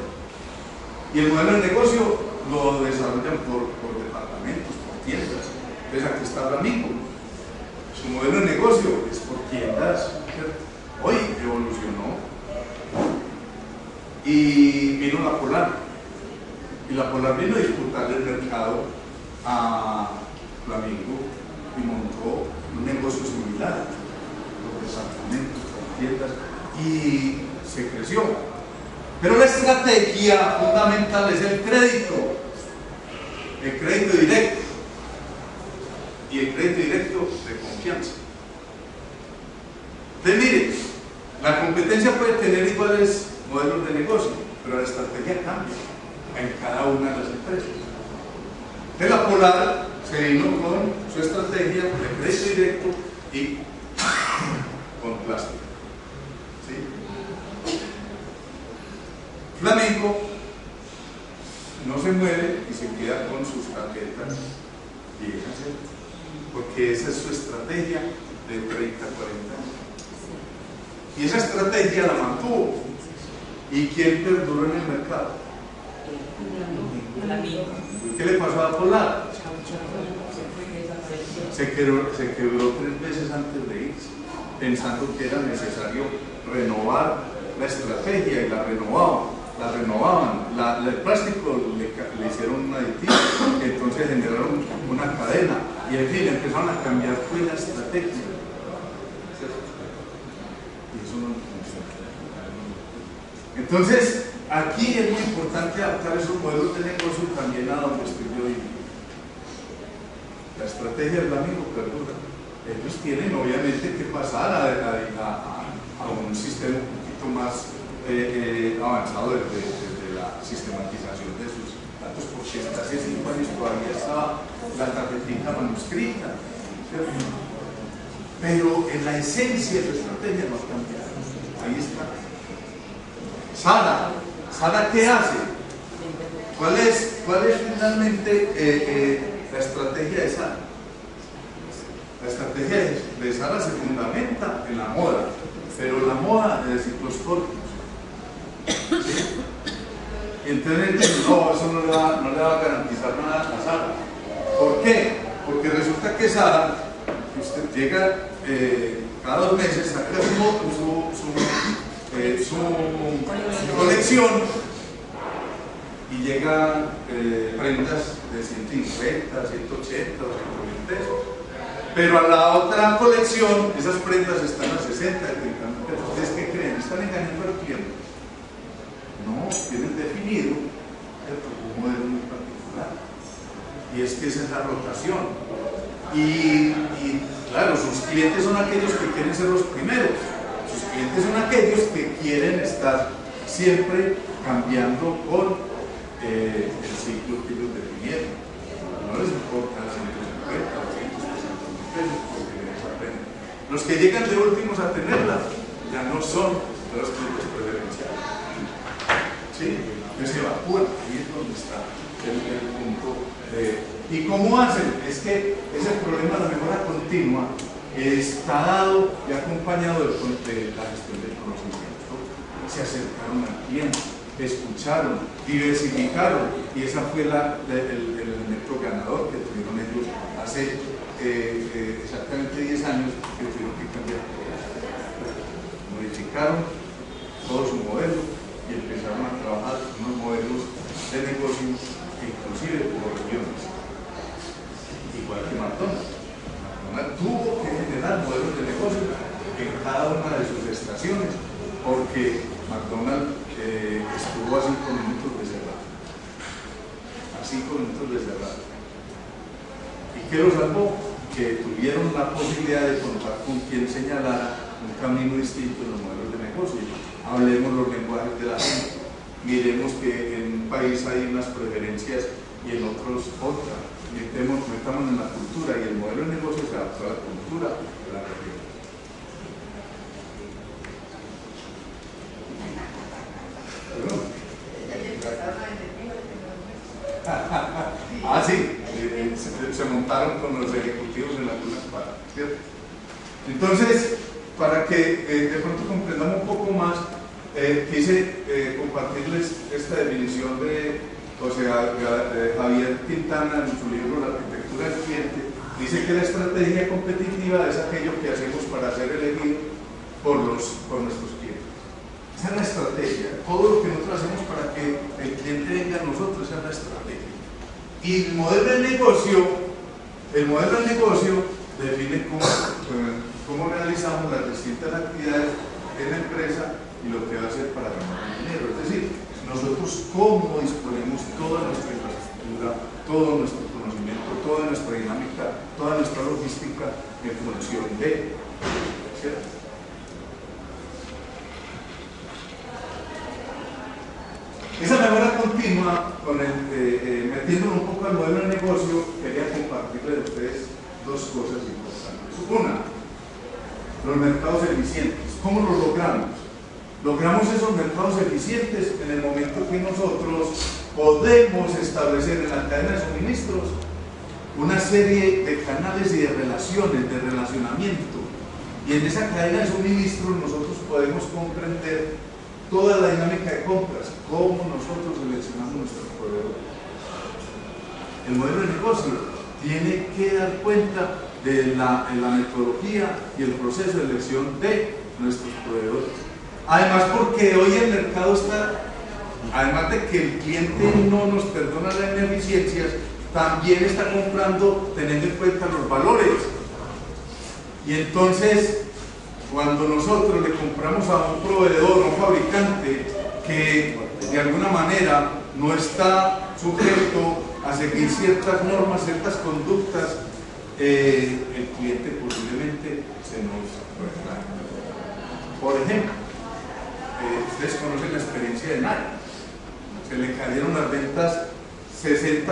Y el modelo de negocio lo desarrollan por departamentos, por tiendas. Entonces aquí está Flamingo. Su modelo de negocio es por tiendas. Hoy evolucionó. Y vino la Polar, y la Polar vino a disputarle el mercado a Flamingo y montó un negocio similar, los departamentos, las tiendas, y se creció. Pero la estrategia fundamental es el crédito directo, y el crédito directo de confianza. Entonces miren, la competencia puede tener iguales modelos de negocio, pero la estrategia cambia en cada una de las empresas. De la Polar se vino con su estrategia de crédito directo y con plástico. ¿Sí? Flamenco no se mueve y se queda con sus tarjetas viejas, porque esa es su estrategia de 30, 40 años. Y esa estrategia la mantuvo. ¿Y quién perduró en el mercado? ¿Qué le pasó a Polar? Se quebró 3 veces antes de irse, pensando que era necesario renovar la estrategia, y la renovaban. El plástico le hicieron un aditivo, entonces generaron una cadena, y en fin, empezaron a cambiar la estrategia. Y eso no. Entonces, aquí es muy importante adaptar esos modelos de negocio también a donde estoy yo hoy. La estrategia del amigo perdura. Ellos tienen obviamente que pasar a un sistema un poquito más avanzado desde la sistematización de sus datos, porque hasta hace 5 años todavía estaba la tarjetita manuscrita, ¿cierto? Pero en la esencia de la estrategia no ha cambiado. Ahí está. Sara, ¿qué hace? ¿Cuál es finalmente la estrategia de Sara? La estrategia de Sara se fundamenta en la moda, pero la moda de ciclos cortos. ¿Sí? Entonces, no, eso no le va a garantizar nada a Sara. ¿Por qué? Porque resulta que Sara, usted llega cada 2 meses, saca su colección y llega prendas de 150, 180, 120 pesos. Pero a la otra colección, esas prendas están a 60, 30 pesos. ¿Ustedes qué creen? ¿Están engañando al cliente? No, tienen definido un modelo muy particular. Y es que esa es la rotación. Y claro, sus clientes son aquellos que quieren ser los primeros. Sus clientes son aquellos que quieren estar siempre cambiando con el ciclo que ellos definieron. No les importa el 150 o 160 pesos porque les aprenden. Los que llegan de últimos a tenerla ya no son los clientes preferenciales. ¿Sí? Entonces se evacúan. Ahí es donde está el punto. ¿Y cómo hacen? Es que ese problema de la mejora continua está dado y acompañado de la gestión del conocimiento. Se acercaron al tiempo, escucharon, diversificaron, y esa fue el elemento ganador que tuvieron ellos hace exactamente 10 años, que tuvieron que cambiar. Modificaron todo su modelo y empezaron a trabajar unos modelos de negocio, inclusive por regiones, igual que McDonald's. Tuvo que generar modelos de negocio en cada una de sus estaciones, porque McDonald's estuvo a 5 minutos de cerrar. A 5 minutos de cerrar. ¿Y qué lo salvó? Que tuvieron la posibilidad de contar con quien señalara un camino distinto en los modelos de negocio. Hablemos los lenguajes de la gente. Miremos que en un país hay unas preferencias y en otros otras. Metamos en la cultura, y el modelo de negocio se adaptó a la cultura de la región. Sí, se montaron con los ejecutivos en la Luna Espada, ¿cierto? Entonces, para que de pronto comprendamos un poco más, quise compartirles esta definición de Javier Quintana en su libro La arquitectura del cliente. Dice que la estrategia competitiva es aquello que hacemos para ser elegido por nuestros clientes. Esa es la estrategia. Todo lo que nosotros hacemos para que el cliente venga a nosotros, esa es la estrategia. Y el modelo de negocio define cómo realizamos las distintas actividades en la empresa y lo que va a hacer para ganar dinero. Es decir, nosotros cómo disponemos toda nuestra infraestructura, todo nuestro conocimiento, toda nuestra dinámica, toda nuestra logística en función de, ¿cierto? Esa mejora continua con el metiéndonos un poco al modelo de negocio, quería compartirles de ustedes dos cosas importantes. Una, los mercados eficientes. ¿Cómo los logramos? Logramos esos mercados eficientes en el momento que nosotros podemos establecer en la cadena de suministros una serie de canales y de relaciones, de relacionamiento. Y en esa cadena de suministros nosotros podemos comprender toda la dinámica de compras, cómo nosotros seleccionamos nuestros proveedores. El modelo de negocio tiene que dar cuenta de la metodología y el proceso de elección de nuestros proveedores. Además, porque hoy el mercado está, además de que el cliente no nos perdona las ineficiencias, también está comprando teniendo en cuenta los valores. Y entonces, cuando nosotros le compramos a un proveedor, a un fabricante que de alguna manera no está sujeto a seguir ciertas normas, ciertas conductas, el cliente posiblemente se nos retrasa. Por ejemplo, ustedes conocen la experiencia de Nike. Se le cayeron las ventas 60%,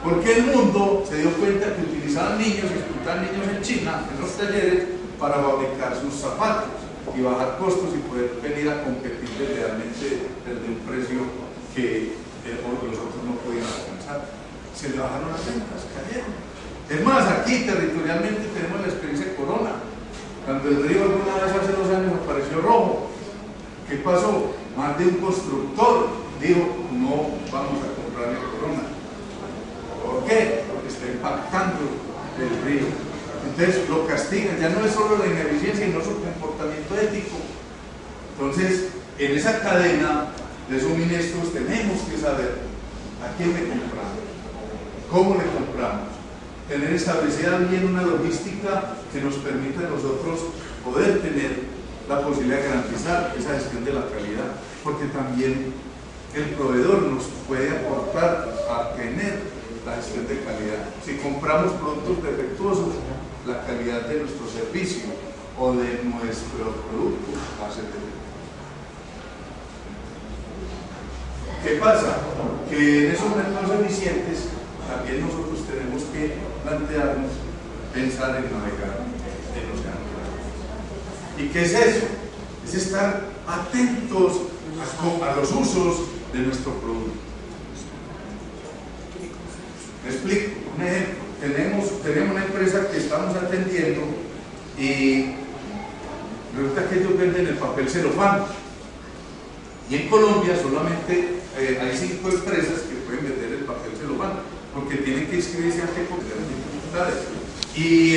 porque el mundo se dio cuenta que utilizaban niños y explotaban niños en China, en los talleres, para fabricar sus zapatos y bajar costos y poder venir a competir realmente desde un precio que los otros no podían alcanzar. Se le bajaron las ventas, cayeron. Es más, aquí territorialmente tenemos la experiencia de Corona. Cuando el río alguna vez hace 2 años apareció rojo, ¿qué pasó? Más de un constructor dijo, no vamos a comprarle Corona. ¿Por qué? Porque está impactando el río. Entonces lo castigan, ya no es solo la ineficiencia, sino su comportamiento ético. Entonces, en esa cadena de suministros tenemos que saber a quién le compramos, cómo le compramos, tener establecida bien una logística que nos permita a nosotros poder tener la posibilidad de garantizar esa gestión de la calidad, porque también el proveedor nos puede aportar a tener la gestión de calidad. Si compramos productos defectuosos, la calidad de nuestro servicio o de nuestro producto va a ser defectuosa. ¿Qué pasa? Que en esos mercados eficientes también nosotros tenemos que plantearnos, pensar en navegar en los océanos. ¿Y qué es eso? Es estar atentos a los usos de nuestro producto. Me explico, un ejemplo. Tenemos una empresa que estamos atendiendo y resulta que ellos venden el papel celofán. Y en Colombia solamente hay 5 empresas que pueden vender el papel celofán, porque tienen que inscribirse ante dificultades. Y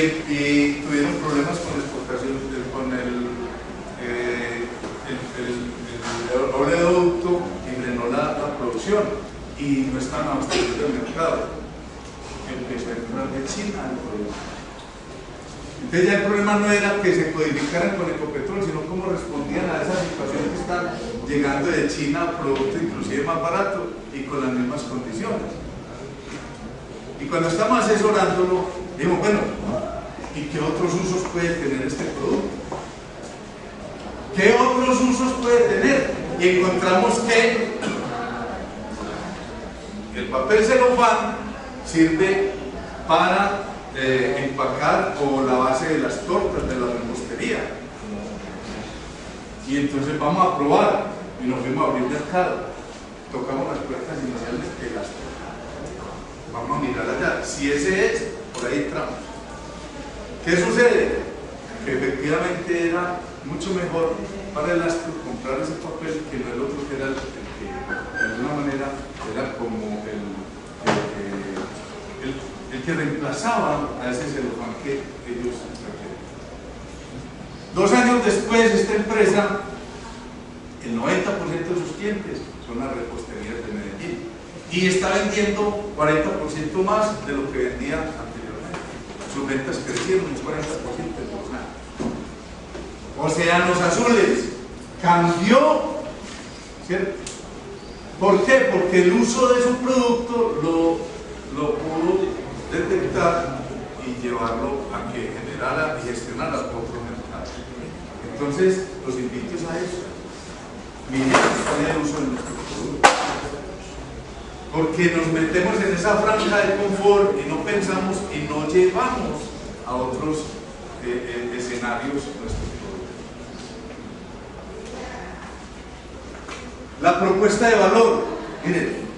tuvieron problemas con la exportación, con el oleoducto, y frenó la producción y no están abasteciendo el mercado. Empezó a entrar de China el producto. Entonces ya el problema no era que se codificaran con Ecopetrol, sino cómo respondían a esa situación que están llegando de China a producto inclusive más barato y con las mismas condiciones. Y cuando estamos asesorándolo, dijimos, bueno, ¿y qué otros usos puede tener este producto? ¿Qué otros usos puede tener? Y encontramos que el papel celofán sirve para empacar o la base de las tortas de la repostería. Y entonces vamos a probar y nos fuimos a abrir mercado. Tocamos las puertas iniciales de las tortas. Vamos a mirar allá. Si ese es, por ahí entramos. ¿Qué sucede? Que efectivamente era mucho mejor para el astro comprar ese papel que no el otro, que era el que de alguna manera era como el que reemplazaba a ese celofán que ellos requerían. 2 años después, esta empresa, el 90% de sus clientes son las reposterías de Medellín y está vendiendo 40% más de lo que vendía anteriormente. Sus ventas crecieron un 40% en 2 años. Océanos Azules cambió, ¿cierto? ¿Por qué? Porque el uso de su producto lo pudo detectar y llevarlo a que generara y gestionara otro mercado. Entonces, los invito a eso. Miren cuál es el uso de nuestro producto. porque nos metemos en esa franja de confort y no pensamos y no llevamos a otros escenarios nuestros productos. La propuesta de valor, miren,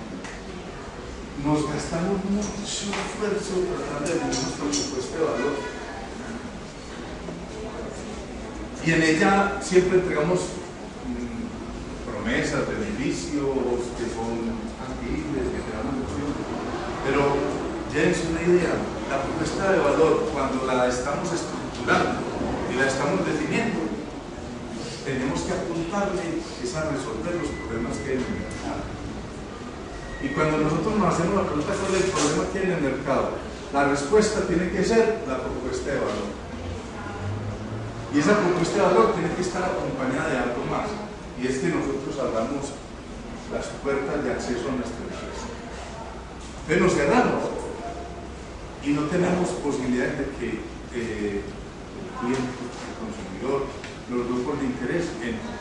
nos gastamos mucho esfuerzo tratando de definir nuestra propuesta de valor y en ella siempre entregamos promesas, beneficios que son tangibles, que te dan emoción, pero llévense una idea, la propuesta de valor cuando la estamos estructurando y la estamos definiendo, tenemos que apuntarle es a resolver los problemas que hay en el mercado. Y cuando nosotros nos hacemos la pregunta cuál es el problema que hay en el mercado, la respuesta tiene que ser la propuesta de valor. Y esa propuesta de valor tiene que estar acompañada de algo más, y es que nosotros abramos las puertas de acceso a nuestra empresa. Entonces nos cerramos y no tenemos posibilidades de que el cliente, el consumidor, los grupos de interés entren.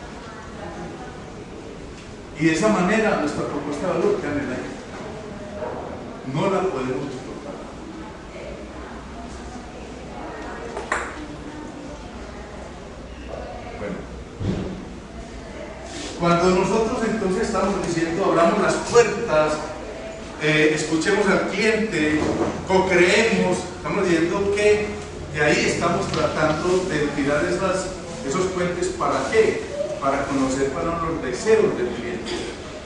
Y de esa manera nuestra propuesta de valor queda en el aire. No la podemos explotar. Bueno, cuando nosotros entonces estamos diciendo, abramos las puertas, escuchemos al cliente, co-creemos, estamos diciendo que de ahí estamos tratando de tirar esos puentes. ¿Para qué? Para conocer cuáles son los deseos del cliente,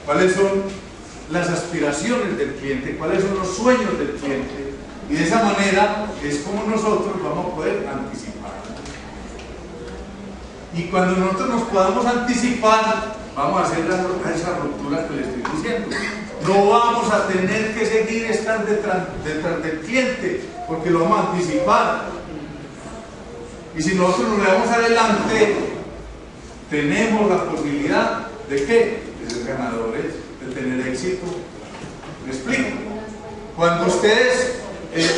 cuáles son las aspiraciones del cliente, cuáles son los sueños del cliente, y de esa manera es como nosotros vamos a poder anticipar. Y cuando nosotros nos podamos anticipar, vamos a hacer esa ruptura que les estoy diciendo. No vamos a tener que seguir estar detrás del cliente, porque lo vamos a anticipar. Y si nosotros nos llevamos adelante, tenemos la posibilidad de ¿qué? De ser ganadores, de tener éxito. ¿Me explico? Cuando ustedes,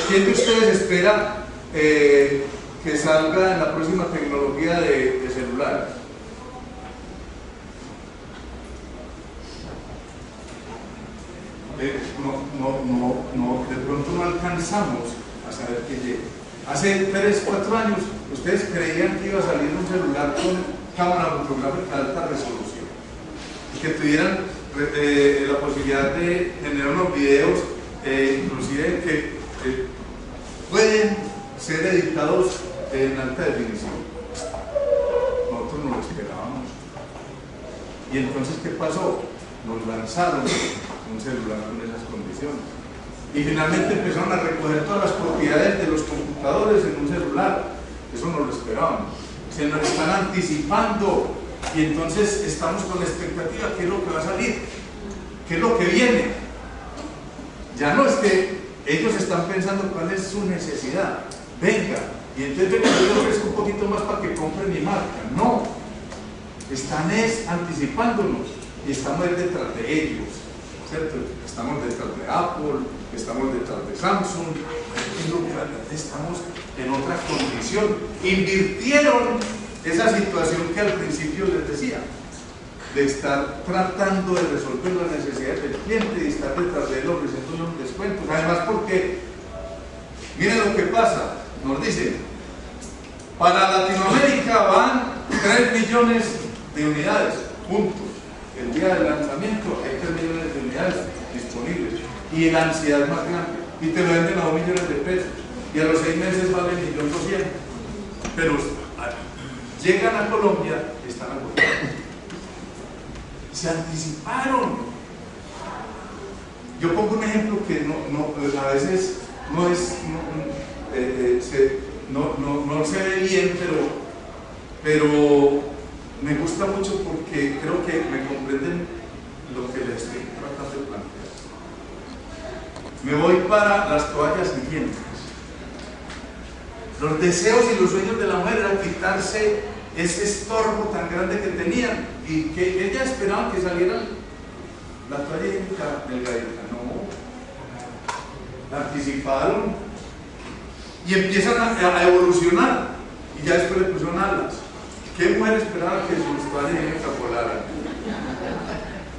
¿quién de ustedes espera que salga en la próxima tecnología de celulares? De pronto no alcanzamos a saber qué llega. Hace 3, 4 años, ustedes creían que iba a salir un celular con cámara fotográfica de alta resolución y que tuvieran la posibilidad de generar unos videos, inclusive que pueden ser editados en alta definición. Nosotros no lo esperábamos. Y entonces, ¿qué pasó? Nos lanzaron un celular con esas condiciones. Y finalmente empezaron a recoger todas las propiedades de los computadores en un celular. Eso no lo esperaban. Se nos están anticipando y entonces estamos con la expectativa. ¿Qué es lo que va a salir? ¿Qué es lo que viene? Ya no es que ellos están pensando cuál es su necesidad. Venga, y entonces yo les ofrezco un poquito más para que compren mi marca. No, están anticipándonos y estamos detrás de ellos, ¿cierto? Estamos detrás de Apple, estamos detrás de Samsung, estamos en otra condición. Invirtieron esa situación que al principio les decía, de estar tratando de resolver las necesidades del cliente y estar detrás de él ofreciendo unos descuentos. Además, porque miren lo que pasa, nos dicen, para Latinoamérica van 3 millones de unidades, puntos. El día del lanzamiento hay 3 millones de unidades disponibles y la ansiedad es más grande y te lo venden a 2 millones de pesos y a los 6 meses vale 1.200.000, pero llegan a Colombia, están agotados. Se anticiparon. Yo pongo un ejemplo que a veces no se ve bien, pero me gusta mucho porque creo que me comprenden lo que les estoy tratando de plantear. Me voy para las toallas higiénicas. Los deseos y los sueños de la mujer era quitarse ese estorbo tan grande que tenían y que ella esperaba que saliera la toalla higiénica delgadita. No, la anticiparon y empiezan a evolucionar y ya después le pusieron alas. ¿Qué mujer esperaba que sus toallas higiénicas volaran?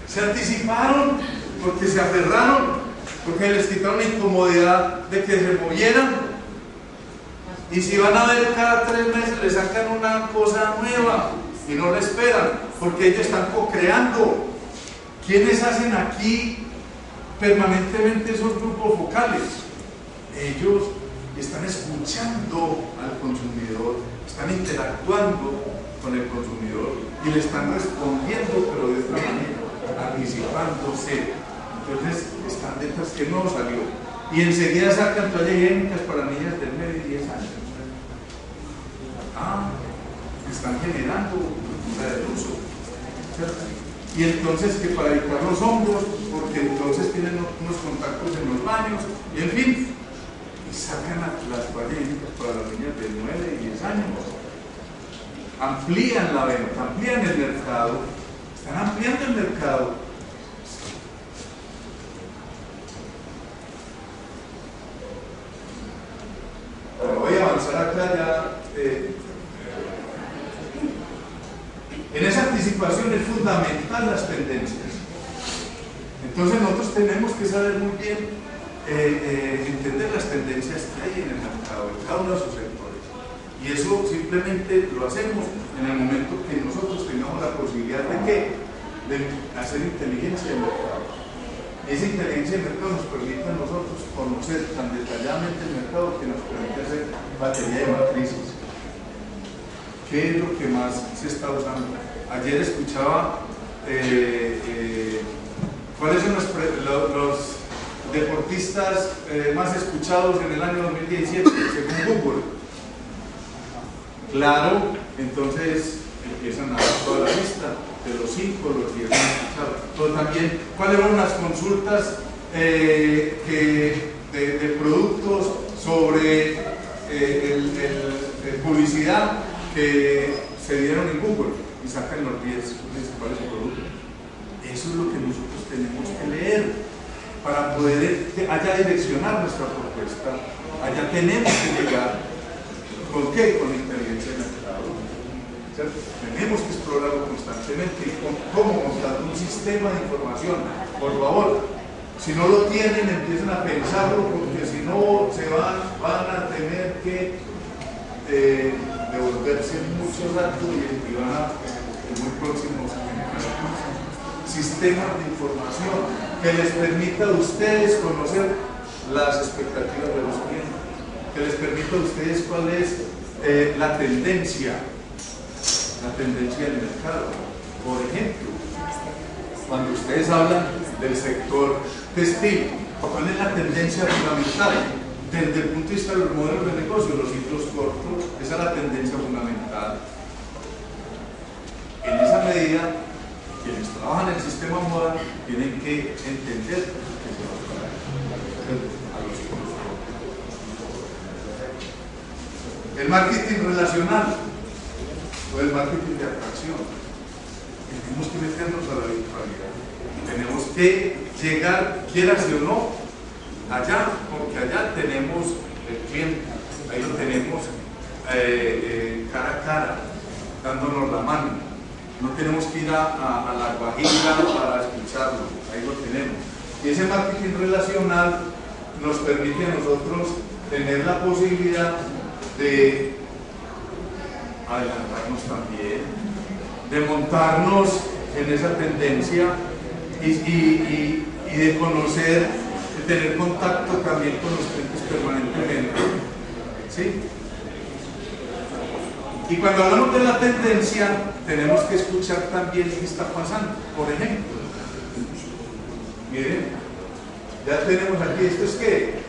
Se anticiparon porque se aferraron, porque les quitaron la incomodidad de que se movieran. Y si van a ver cada 3 meses, le sacan una cosa nueva y no la esperan, porque ellos están co-creando. ¿Quiénes hacen aquí permanentemente esos grupos focales? Ellos están escuchando al consumidor, están interactuando con el consumidor y le están respondiendo, pero de otra manera, anticipándose. Entonces están detrás, que no salió. Y enseguida sacan toallas higiénicas para niñas de 9 y 10 años. Están generando cultura del uso, ¿cierto? Y entonces que para evitar los hongos, porque entonces tienen unos contactos en los baños, y en fin, y sacan las toallas higiénicas para las niñas de 9 y 10 años. Amplían la venta, amplían el mercado, están ampliando el mercado. Bueno, voy a avanzar acá ya. En esa anticipación es fundamental las tendencias. Entonces nosotros tenemos que saber muy bien entender las tendencias que hay en el mercado, en cada uno de sus sectores. Y eso simplemente lo hacemos en el momento que nosotros tengamos la posibilidad de ¿qué? De hacer inteligencia de mercado. Esa inteligencia de mercado nos permite a nosotros conocer tan detalladamente el mercado que nos permite hacer batería de matrices. ¿Qué es lo que más se está usando? Ayer escuchaba cuáles son los deportistas más escuchados en el año 2017 según Google. Claro, entonces empiezan a dar toda la lista de los 5, los 10 más escuchados. Pero también, ¿cuáles fueron las consultas de productos sobre publicidad que se dieron en Google? Y sacan los 10 principales productos. Eso es lo que nosotros tenemos que leer para poder allá direccionar nuestra propuesta. Allá tenemos que llegar. ¿Con qué? Con la inteligencia de mercado. ¿Cierto? Tenemos que explorarlo constantemente y cómo montar un sistema de información. Por favor, si no lo tienen, empiecen a pensarlo, porque si no se van a tener que devolverse mucho rato y van a en muy próximos sistemas de información que les permita a ustedes conocer las expectativas de los clientes, que les permita a ustedes cuál es la tendencia del mercado. Por ejemplo, cuando ustedes hablan del sector textil, ¿cuál es la tendencia fundamental? Desde el punto de vista de los modelos de negocio, los ciclos cortos, esa es la tendencia fundamental. En esa medida, quienes trabajan en el sistema moda tienen que entender que se va a los ciclos cortos. El marketing relacional o el marketing de atracción. Tenemos que meternos a la virtualidad. Tenemos que llegar, quieras o no, allá, porque allá tenemos el cliente, ahí lo tenemos cara a cara, dándonos la mano. No tenemos que ir a la guajira para escucharlo, ahí lo tenemos. Y ese marketing relacional nos permite a nosotros tener la posibilidad de adelantarnos también, de montarnos en esa tendencia y de conocer, de tener contacto también con los clientes permanentemente. ¿Sí? Y cuando hablamos de la tendencia, tenemos que escuchar también qué está pasando. Por ejemplo, miren, ya tenemos aquí, ¿esto es qué?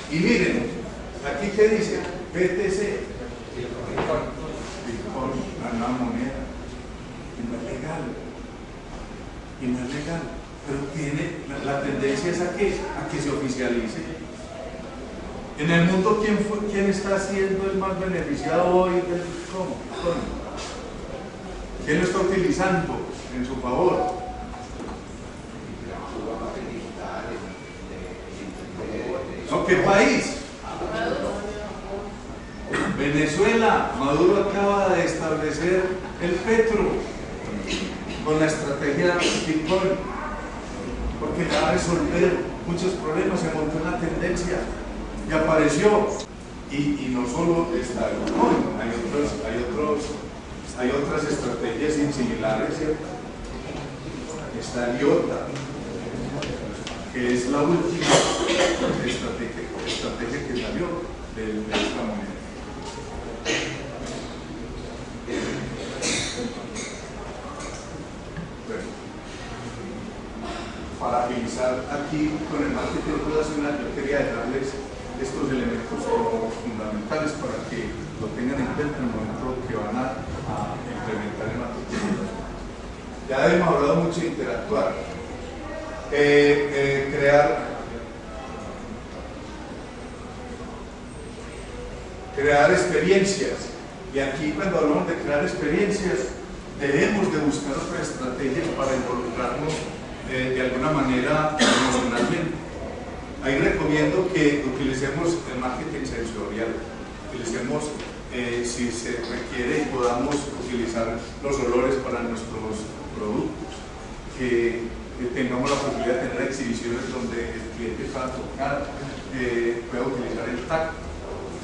Y miren, aquí qué dice, BTC, Bitcoin, la nueva moneda, y no es legal, pero tiene, la tendencia es a que se oficialice. En el mundo, ¿quién está siendo el más beneficiado hoy del Bitcoin? ¿Quién lo está utilizando en su favor? ¿No? ¿Qué país? Venezuela, Maduro acaba de establecer el petro con la estrategia Bitcoin, porque va a resolver muchos problemas, se montó una tendencia y apareció. Y no solo está el Bitcoin, hay otras estrategias similares, ¿cierto? Está el IOTA, que es la última estrategia que salió de esta moneda. Bueno, para agilizar aquí con el marketing relacional, yo quería dejarles estos elementos como fundamentales para que lo tengan en cuenta en el momento que van a implementar el marketing. Ya hemos hablado mucho de interactuar, crear experiencias, y aquí cuando hablamos de crear experiencias debemos de buscar otras estrategias para involucrarnos de alguna manera emocionalmente. Ahí recomiendo que utilicemos el marketing sensorial, utilicemos si se requiere y podamos utilizar los olores para nuestros productos, que tengamos la posibilidad de tener exhibiciones donde el cliente pueda tocar, pueda utilizar el tacto,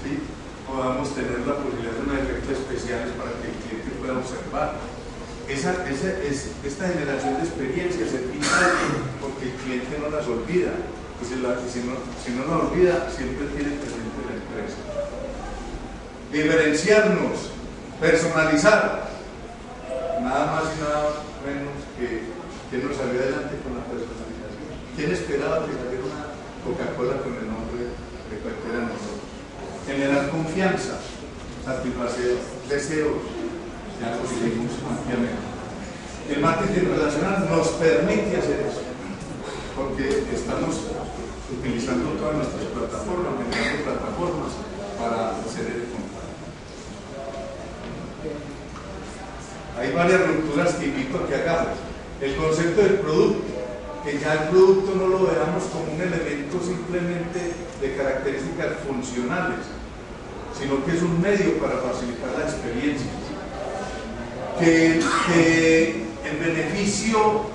¿sí? Podamos tener la posibilidad de unos efectos especiales para que el cliente pueda observar. Esta generación de experiencias es vital porque el cliente no las olvida. Y si no la olvida, siempre tiene presente la empresa. Diferenciarnos, personalizar, nada más y nada menos que nos salió adelante con la personalización. ¿Quién esperaba que saliera una Coca-Cola con el nombre de cualquiera de nosotros? Generar confianza, satisfacer deseos, ya lo seguimos ampliamente. El marketing relacional nos permite hacer eso, porque estamos utilizando todas nuestras plataformas, mediante plataformas para hacer el contacto. Hay varias rupturas que invito a que hagamos. El concepto del producto, que ya el producto no lo veamos como un elemento simplemente de características funcionales, sino que es un medio para facilitar la experiencia. Que el beneficio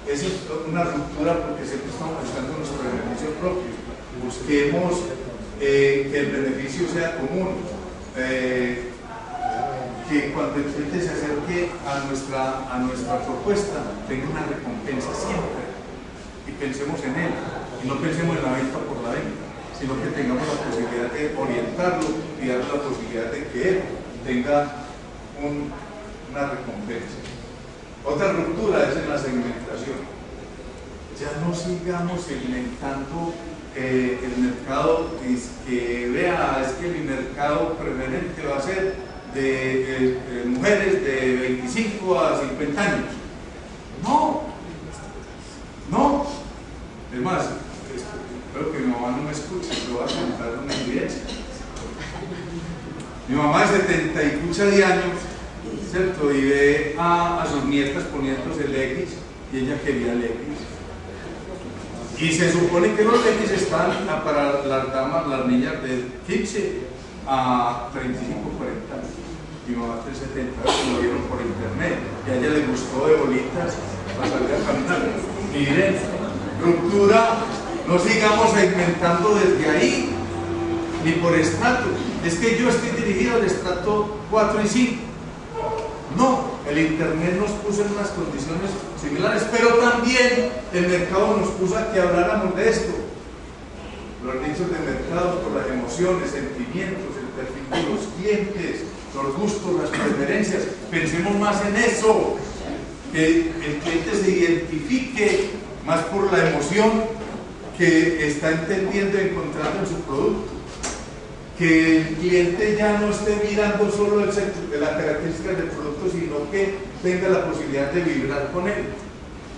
es una ruptura porque siempre estamos buscando nuestro beneficio propio. Busquemos que el beneficio sea común, que cuando el cliente se acerque a nuestra propuesta tenga una recompensa siempre y pensemos en él y no pensemos en la venta por la venta, sino que tengamos la posibilidad de orientarlo y darle la posibilidad de que él tenga una recompensa. Otra ruptura es en la segmentación. Ya no sigamos segmentando el mercado que vea, es que mi mercado preferente va a ser de mujeres de 25 a 50 años. No. Es más, espero que mi mamá no me escuche, pero voy a contar una evidencia. Mi mamá de 70 y muchos años, ¿cierto? Y ve a sus nietas poniéndose el X y ella quería el X. Y se supone que los X están para las damas, las niñas de 15 a 35, 40 años. Mi mamá de 70 lo vieron por internet y a ella le gustó de bolitas para salir a caminar. Miren, ruptura, no sigamos segmentando desde ahí, ni por estrato. Es que yo estoy dirigido al estrato 4 y 5. No, el internet nos puso en unas condiciones similares, pero también el mercado nos puso a que habláramos de esto. Los nichos de mercado por las emociones, sentimientos, el perfil de los clientes, los gustos, las preferencias. Pensemos más en eso, que el cliente se identifique más por la emoción que está entendiendo y encontrando en su producto. Que el cliente ya no esté mirando solo las características del producto, sino que tenga la posibilidad de vibrar con él.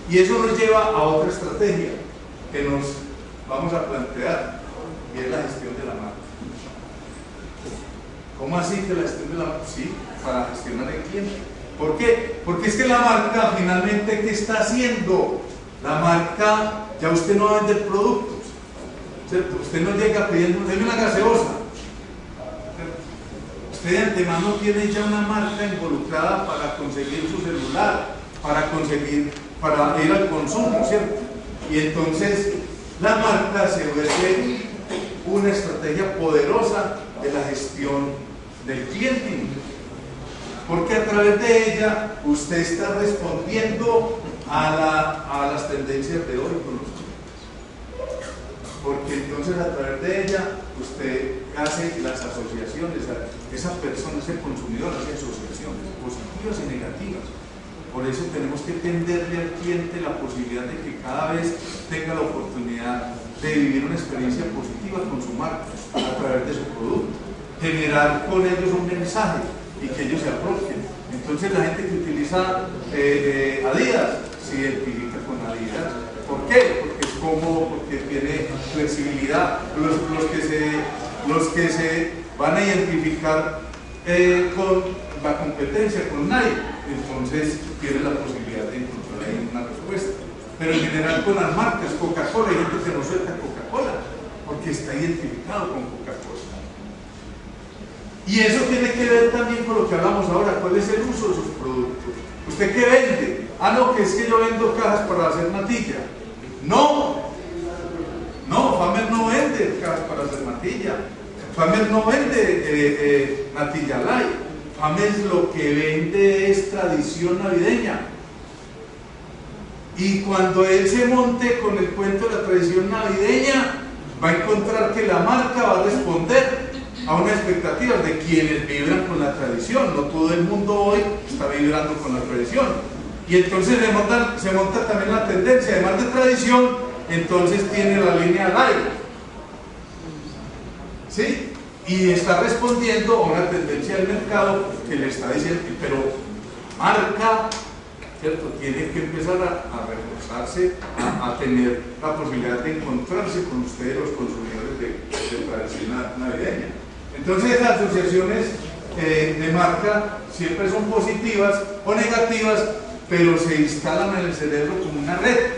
Y eso nos lleva a otra estrategia que nos vamos a plantear, y es la gestión de la marca. ¿Cómo así que la gestión de la marca? Sí, para gestionar el cliente. ¿Por qué? Porque es que la marca finalmente, ¿qué está haciendo? La marca, ya usted no va a vender productos, ¿cierto? Usted no llega pidiendo, denme una gaseosa. usted de antemano tiene ya una marca involucrada para conseguir su celular, para ir al consumo, ¿cierto? Y entonces la marca se vuelve una estrategia poderosa de la gestión del cliente, porque a través de ella usted está respondiendo a las tendencias de hoy con los clientes, porque entonces a través de ella usted hace las asociaciones, esa persona, ese consumidor hace asociaciones positivas y negativas. Por eso tenemos que tenderle al cliente la posibilidad de que cada vez tenga la oportunidad de vivir una experiencia positiva con su marca a través de su producto, generar con ellos un mensaje y que ellos se apropien. Entonces la gente que utiliza Adidas se identifica con Adidas. ¿Por qué? Porque es cómodo, porque tiene flexibilidad. Los que se van a identificar con la competencia, con Nike, entonces tienen la posibilidad de encontrar ahí una respuesta. Pero en general con las marcas, Coca-Cola, hay gente que no suelta Coca-Cola porque está identificado con Coca-Cola. Y eso tiene que ver también con lo que hablamos ahora, cuál es el uso de sus productos. ¿Usted qué vende? Ah, no, que es que yo vendo cajas para hacer natilla. No, Famer no vende cajas para hacer natilla. Famer no vende natilla light. Famer lo que vende es tradición navideña. Y cuando él se monte con el cuento de la tradición navideña, va a encontrar que la marca va a responder a una expectativa de quienes vibran con la tradición. No todo el mundo hoy está vibrando con la tradición. Y entonces se monta también la tendencia, además de tradición, entonces tiene la línea light. ¿Sí? Y está respondiendo a una tendencia del mercado que le está diciendo, pero marca, ¿cierto? Tiene que empezar a reforzarse, a tener la posibilidad de encontrarse con ustedes, los consumidores de tradición navideña. Entonces las asociaciones de marca siempre son positivas o negativas, pero se instalan en el cerebro como una red.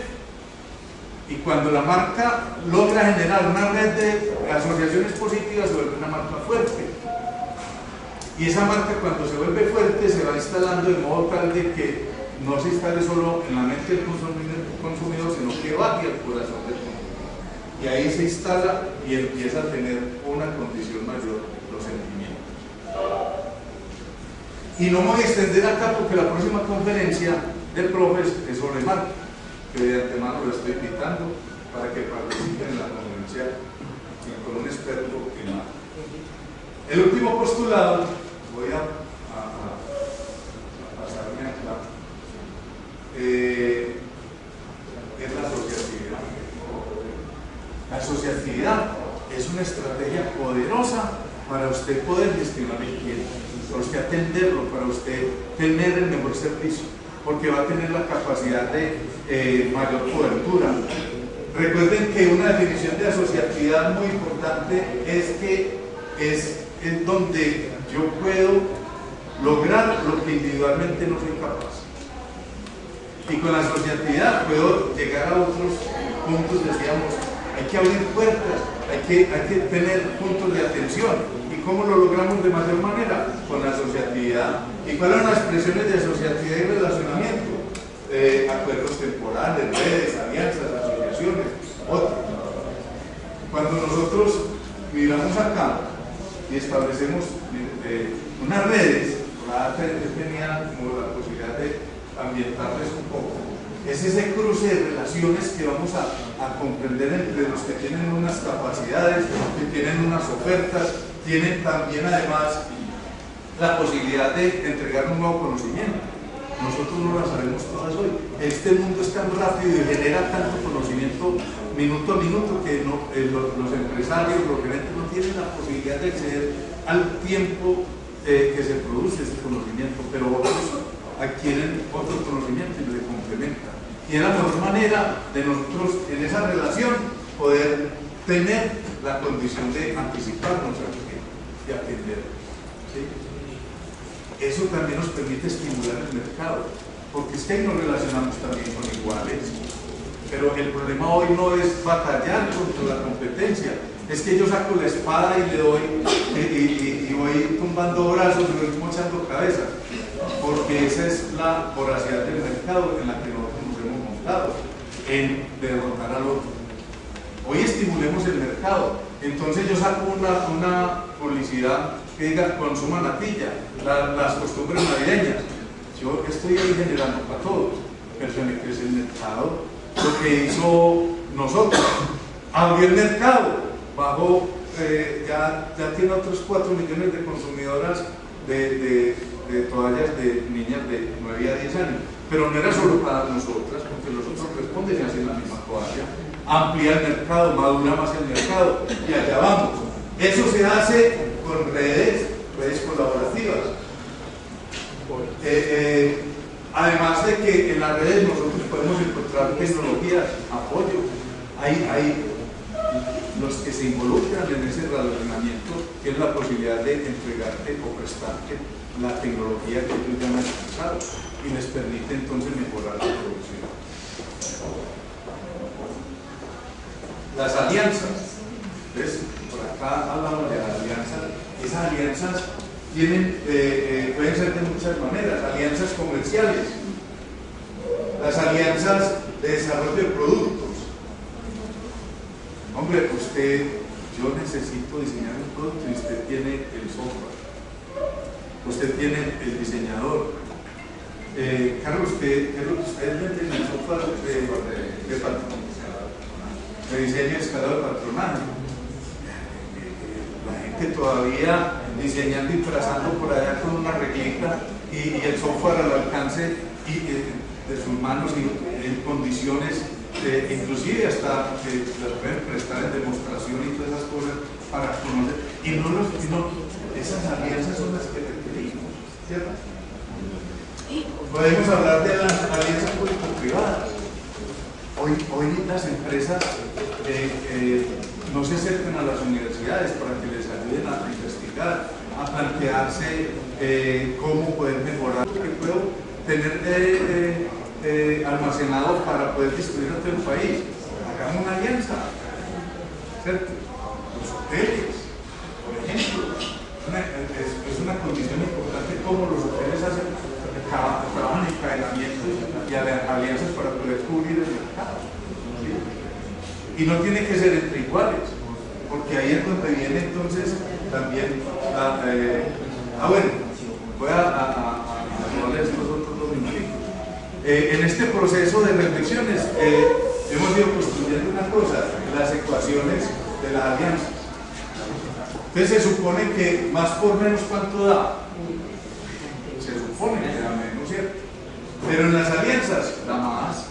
Y cuando la marca logra generar una red de asociaciones positivas, se vuelve una marca fuerte. Y esa marca, cuando se vuelve fuerte, se va instalando de modo tal de que no se instale solo en la mente del consumidor, sino que baje al corazón del consumidor. Y ahí se instala y empieza a tener una condición mayor los sentimientos. Y no me voy a extender acá porque la próxima conferencia del Profes es sobre marca, que de antemano lo estoy invitando para que participen en la conferencia con un experto en marca. El último postulado, voy a pasarme acá, es la asociatividad. La asociatividad es una estrategia poderosa para usted poder gestionar el cliente, para usted atenderlo, para usted tener el mejor servicio, porque va a tener la capacidad de mayor cobertura. Recuerden que una definición de asociatividad muy importante es que es donde yo puedo lograr lo que individualmente no soy capaz. Y con la asociatividad puedo llegar a otros puntos, decíamos, hay que abrir puertas, hay que tener puntos de atención. ¿Y cómo lo logramos de mayor manera? Con la asociatividad. ¿Y cuáles son las expresiones de asociatividad y relacionamiento? Acuerdos temporales, redes, alianzas, asociaciones, otros. Cuando nosotros miramos acá y establecemos unas redes, tenía como la posibilidad de ambientarles un poco. Es ese cruce de relaciones que vamos a comprender entre los que tienen unas capacidades, que tienen unas ofertas, tienen también además la posibilidad de entregar un nuevo conocimiento. Nosotros no las sabemos todas hoy. Este mundo es tan rápido y genera tanto conocimiento minuto a minuto que los empresarios, los gerentes no tienen la posibilidad de acceder al tiempo que se produce ese conocimiento, pero otros adquieren otro conocimiento y le complementan. Y es la mejor manera de nosotros en esa relación poder tener la condición de anticiparnos al cliente y atender. ¿Sí? Eso también nos permite estimular el mercado, porque es que ahí nos relacionamos también con iguales. pero el problema hoy no es batallar contra la competencia, es que yo saco la espada y le doy y voy tumbando brazos y voy mochando cabezas, porque esa es la voracidad del mercado en la que nosotros nos hemos montado, en derrotar al otro. Hoy estimulemos el mercado, entonces yo saco una publicidad que diga consuma natilla, las costumbres navideñas. Yo estoy ahí generando para todos, pero se me crece el mercado. Lo que hizo nosotros, abrió el mercado, bajó, ya tiene otros 4 millones de consumidoras de toallas de niñas de 9 a 10 años. Pero no era solo para nosotras, porque los otros responden y hacen la misma toalla. Amplía el mercado, madura más el mercado, y allá vamos. Eso se hace con redes colaborativas. Además de que en las redes nosotros podemos encontrar tecnologías, apoyo. Hay los que se involucran en ese relacionamiento, que es la posibilidad de entregarte o prestarte la tecnología que ellos ya han alcanzado y les permite entonces mejorar la producción. Las alianzas, ¿ves? Por acá hablamos de alianzas. Esas alianzas pueden ser de muchas maneras, alianzas comerciales, las alianzas de desarrollo de productos. Hombre, yo necesito diseñar un producto y usted tiene el software, usted tiene el diseñador. Carlos, ¿qué es lo que ustedes venden en el software de diseño escalado de patronaje? La gente todavía diseñando y trazando por allá con una reglita y el software al alcance de sus manos y en condiciones, inclusive hasta que las pueden prestar en demostración y todas esas cosas para conocer. Esas alianzas son las que requerimos, ¿cierto? Podemos hablar de las alianzas público-privadas. Hoy las empresas no se acercan a las universidades para que les ayuden a investigar, a plantearse cómo poder mejorar lo que puedo tener almacenado para poder distribuir a todo el país. Hagamos una alianza, ¿cierto? Los hoteles, por ejemplo, es una condición importante cómo los hoteles trabajan en encadenamientos y alianzas para poder cubrir el mercado. ¿Sí? Y no tiene que ser entre iguales, porque ahí es donde viene entonces también bueno, voy a leer los otros 2 minutitos. En este proceso de reflexiones hemos ido construyendo una cosa, las ecuaciones de las alianzas. Entonces se supone que más por menos, ¿cuánto da? Se supone que da menos, ¿cierto? Pero en las alianzas da más.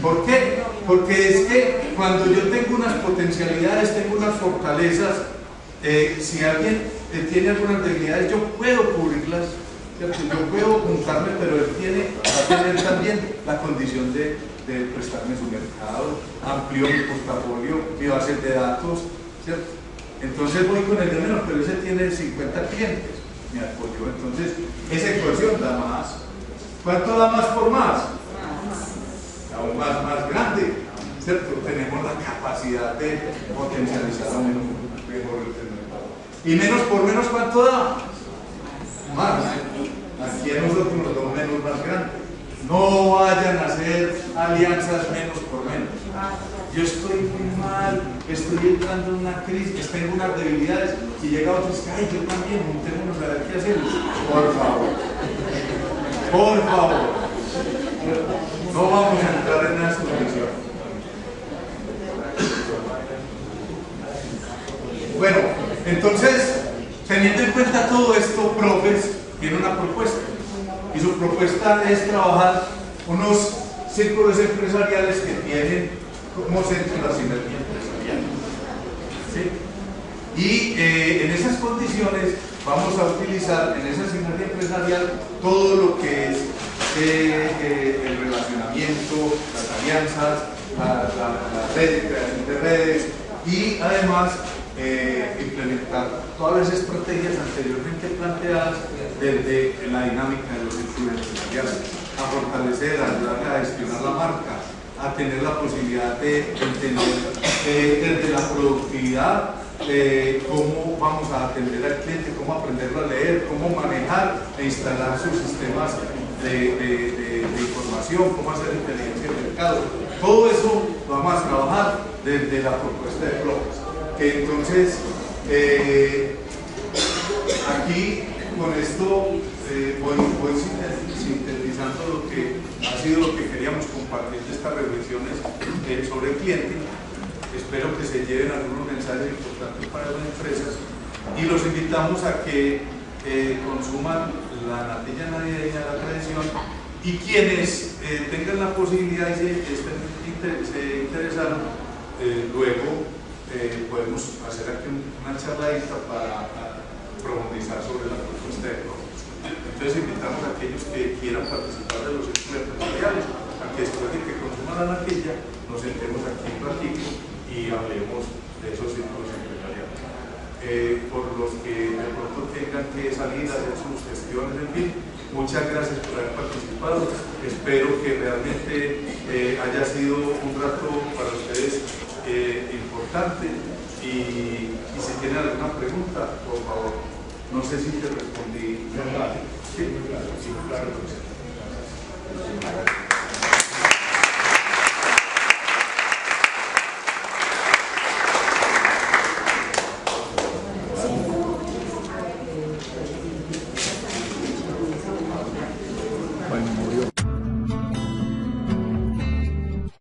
¿Por qué? Porque es que cuando yo tengo unas potencialidades, tengo unas fortalezas, si alguien tiene algunas debilidades, yo puedo cubrirlas, ¿cierto? Yo puedo juntarme, pero él va a tener también la condición de prestarme su mercado, amplió mi portafolio, mi base de datos, ¿cierto? Entonces voy con el de menos, pero ese tiene 50 clientes, me apoyó. Entonces esa ecuación da más. ¿Cuánto da más por más? Aún más grande, ¿cierto? Tenemos la capacidad de potencializar aún mejor el mercado. Y menos por menos, ¿cuánto da? Más. Aquí a nosotros nos da un menos más grande. No vayan a hacer alianzas menos por menos. Yo estoy muy mal, estoy entrando en una crisis, tengo unas debilidades, y llega otro y dice, ay, yo también, juntémonos a ver qué hacemos. Por favor. Por favor. No vamos a entrar en esa condición. Bueno, entonces, teniendo en cuenta todo esto, Profes tiene una propuesta. Y su propuesta es trabajar unos círculos empresariales que tienen como centro la sinergia empresarial. ¿Sí? Y en esas condiciones vamos a utilizar en esa sinergia empresarial todo lo que es el relacionamiento, las alianzas, la red de creación de redes y además implementar todas las estrategias anteriormente planteadas desde la dinámica de los círculos empresariales, a fortalecer, a ayudar a gestionar la marca, a tener la posibilidad de entender desde la productividad cómo vamos a atender al cliente, cómo aprenderlo a leer, cómo manejar e instalar sus sistemas de información, cómo hacer inteligencia de mercado. Todo eso lo vamos a trabajar desde la propuesta de Flores. Que entonces, aquí con esto voy sintetizando lo que ha sido lo que queríamos compartir de estas reflexiones sobre el cliente. Espero que se lleven algunos mensajes importantes para las empresas y los invitamos a que consuman la natilla navideña de la tradición, y quienes tengan la posibilidad y se interesaron, luego podemos hacer aquí una charladita para profundizar sobre la propuesta de Flores. Entonces invitamos a aquellos que quieran participar de los círculos empresariales a que después de que consuman la natilla nos sentemos aquí un ratito y hablemos de esos círculos empresariales. Por los que de pronto tengan que salir a hacer sus gestiones, en fin, muchas gracias por haber participado. Espero que realmente haya sido un rato para ustedes importante, y si tienen alguna pregunta, por favor. No sé si te respondí. Sí, claro. Sí, claro.